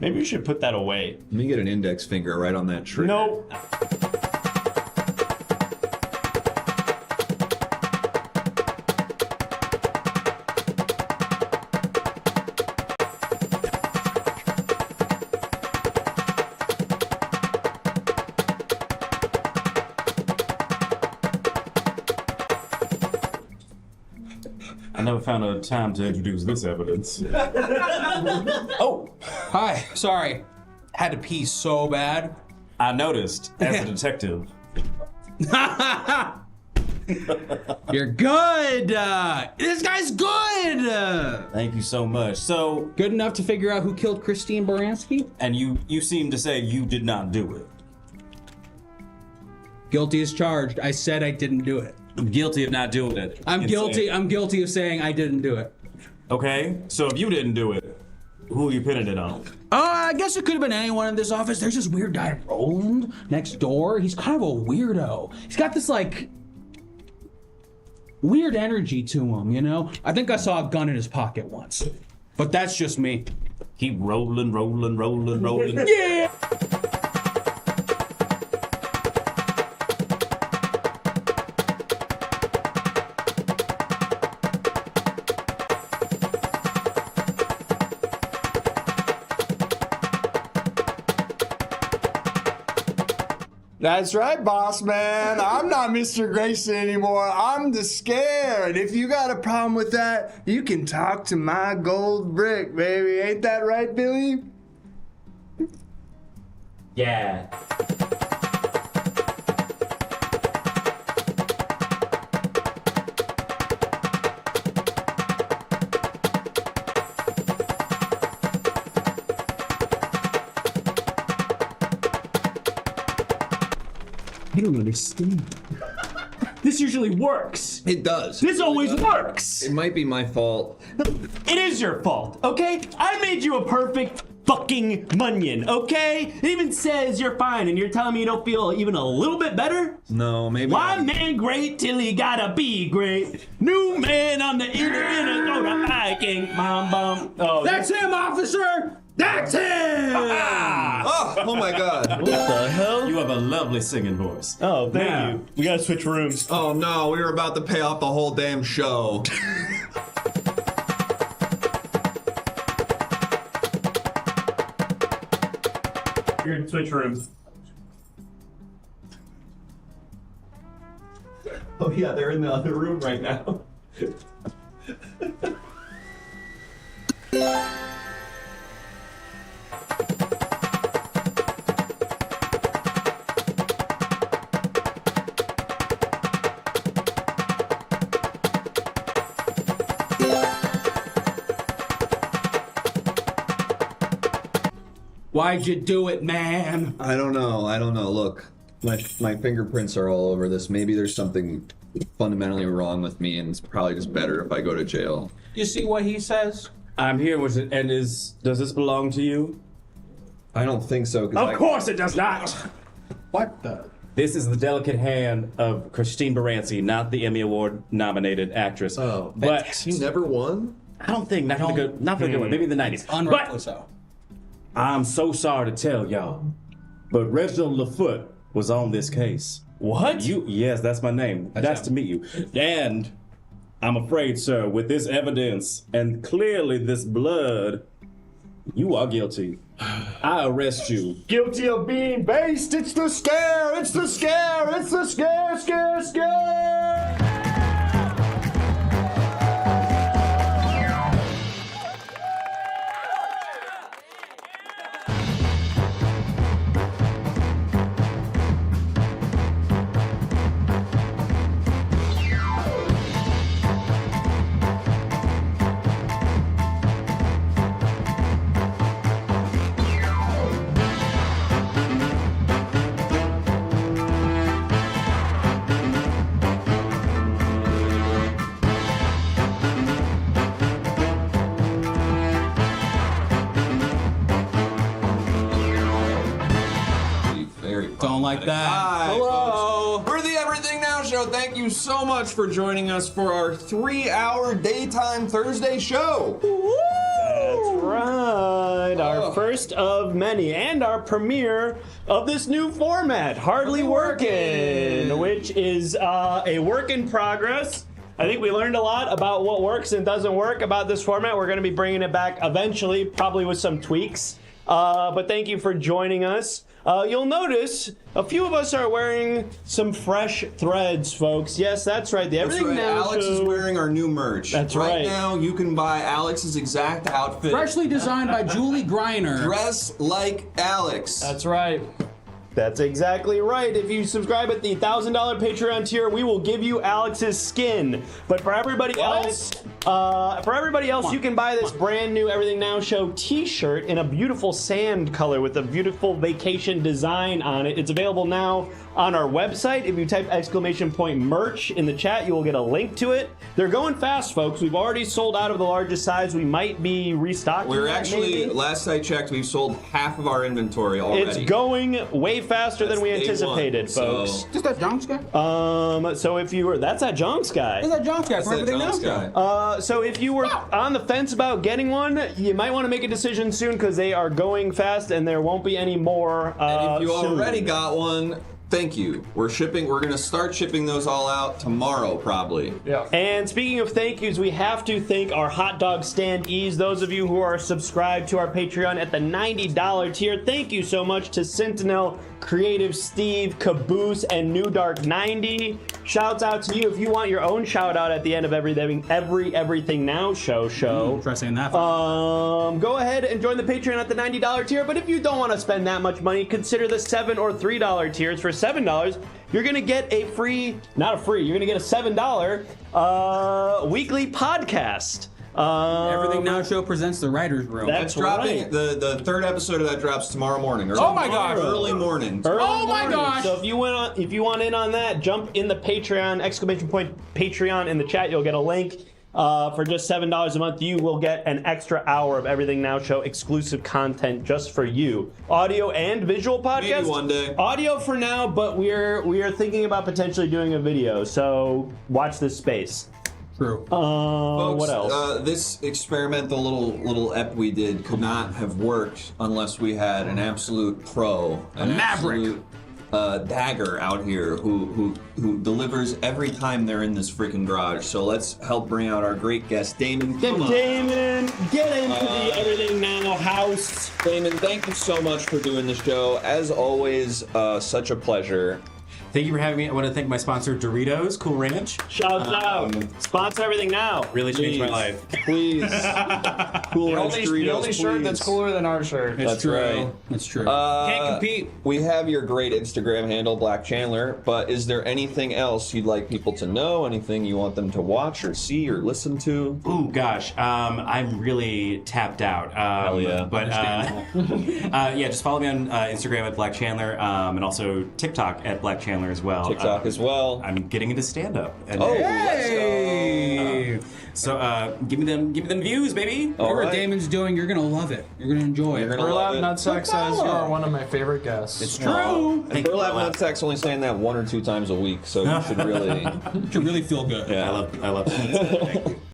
Maybe you should put that away. Let me get an index finger right on that trigger. Nope. I never found a time to introduce this evidence. Oh, hi. Sorry. Had to pee so bad. I noticed as a detective. You're good. This guy's good. Thank you so much. So, Good enough to figure out who killed Christine Baranski? and you seem to say you did not do it. Guilty as charged. I said I didn't do it. I'm guilty of not doing it. I'm guilty of saying I didn't do it. Okay, so if you didn't do it, who are you pinning it on? I guess it could have been anyone in this office. There's this weird guy, Roland, next door. He's kind of a weirdo. He's got this, like, weird energy to him, you know? I think I saw a gun in his pocket once. But that's just me. Keep rolling. Yeah! That's right, boss man. I'm not Mr. Grayson anymore. I'm the Scare. And if you got a problem with that, you can talk to my gold brick, baby. Ain't that right, Billy? Yeah. I don't understand. This usually works. It does. This always works. It might be my fault. It is your fault, okay? I made you a perfect fucking munion, okay? It even says you're fine, and you're telling me you don't feel even a little bit better? No, maybe. One man great till he gotta be great. New man on the internet, go to hiking, bum bum. Oh, That's him, officer. That's him. Oh my God. what the hell? You have a lovely singing voice. Oh, thank Now- you. We gotta switch rooms. Oh no, we were about to pay off the whole damn show. We're gonna switch rooms. Oh yeah, they're in the other room right now. Why'd you do it, man? I don't know. Look, my fingerprints are all over this. Maybe there's something fundamentally wrong with me, and it's probably just better if I go to jail. You see what he says? I'm here with it, and does this belong to you? I don't think so. Of course it does not. What the? This is the delicate hand of Christine Baranski, not the Emmy Award nominated actress. Oh, but he never won. I don't think not for the good one. Maybe in the 90s. Unrightfully But so. I'm so sorry to tell y'all, but Reginald LaFoot was on this case. What? Yes, that's my name. Nice to meet you. And I'm afraid, sir, with this evidence and clearly this blood, you are guilty. I arrest you. Guilty of being based. It's the scare. It's the scare. It's the scare, scare, scare. Don't like that. Hi, Hello. folks. We're the Everything Now Show. Thank you so much for joining us for our 3-hour daytime Thursday show. That's right. Our first of many and our premiere of this new format, Hardly Working, which is a work in progress. I think we learned a lot about what works and doesn't work about this format. We're going to be bringing it back eventually, probably with some tweaks. But thank you for joining us. You'll notice a few of us are wearing some fresh threads, folks. Yes, that's right. The Everything Now Alex Show. is wearing our new merch. That's right. right. Now you can buy Alex's exact outfit. Freshly designed by Julie Griner. Dress like Alex. That's right. That's exactly right. If you subscribe at the $1,000 Patreon tier, we will give you Alex's skin. But for everybody else, you can buy this brand new Everything Now Show T-shirt in a beautiful sand color with a beautiful vacation design on it. It's available now on our website. If you type !merch in the chat, you will get a link to it. They're going fast, folks. We've already sold out of the largest size. We might be restocking. We're that, actually, maybe. last I checked, we've sold half of our inventory already. It's going way faster than we That's day anticipated, one, so- folks. Is that John's guy? So if you were, that's that Jones guy. Is that John's guy? That's For that Everything Now Jones Show? guy. So if you were on the fence about getting one, you might want to make a decision soon because they are going fast and there won't be any more. And if you soon. already got one, thank you. We're going to start shipping those all out tomorrow, probably. Yeah. And speaking of thank yous, we have to thank our hot dog standees. Those of you who are subscribed to our Patreon at the $90 tier, thank you so much to Sentinel, Creative Steve, Caboose, and New Dark 90. Shouts out to you if you want your own shout out at the end of every Everything Now show. Try saying that. Go ahead and join the Patreon at the $90 tier. But if you don't want to spend that much money, consider the $7 or $3 tiers. For $7, you're gonna get a free, not a free, you're gonna get a $7 weekly podcast. Everything Now Show presents the Writers Room. That's dropping. right. The third episode of that drops tomorrow morning. Oh my gosh. Early morning. Oh my gosh. So if you want in on that, jump in the Patreon, Patreon in the chat. You'll get a link. For just $7 a month, you will get an extra hour of Everything Now Show exclusive content just for you. Audio and visual podcast. Maybe one day. Audio for now, but we are thinking about potentially doing a video. So watch this space. True. Folks, What else? This experimental little ep we did could not have worked unless we had an absolute pro, a maverick. absolute, dagger out here who delivers every time they're in this freaking garage. So let's help bring out our great guest, Damon. Come on. Damon, get into the Everything Now house. Damon, thank you so much for doing the show. As always, such a pleasure. Thank you for having me. I want to thank my sponsor, Doritos Cool Ranch. Shouts out. Sponsor Everything Now. Really changed my life. Please. Cool The Ranch only Doritos, shirt please. that's cooler than our shirt. It's That's true. right. That's true. Can't compete. We have your great Instagram handle, Black Chandler, but is there anything else you'd like people to know? Anything you want them to watch or see or listen to? Ooh, gosh. I'm really tapped out. Hell yeah. But yeah, just follow me on Instagram at Black Chandler, and also TikTok at Black Chandler as well. TikTok as well. I'm getting into stand-up. And Oh, Hey! so give me them views, baby. All Whatever right. Damon's doing, you're gonna love it. You're gonna enjoy You're it. gonna love Burlap it. Nutsack says you are one of my favorite guests. It's true. And Burlap Nutsack's only saying that 1 or 2 times a week, so you should really... You should really feel good. Yeah. I love it. Thank you.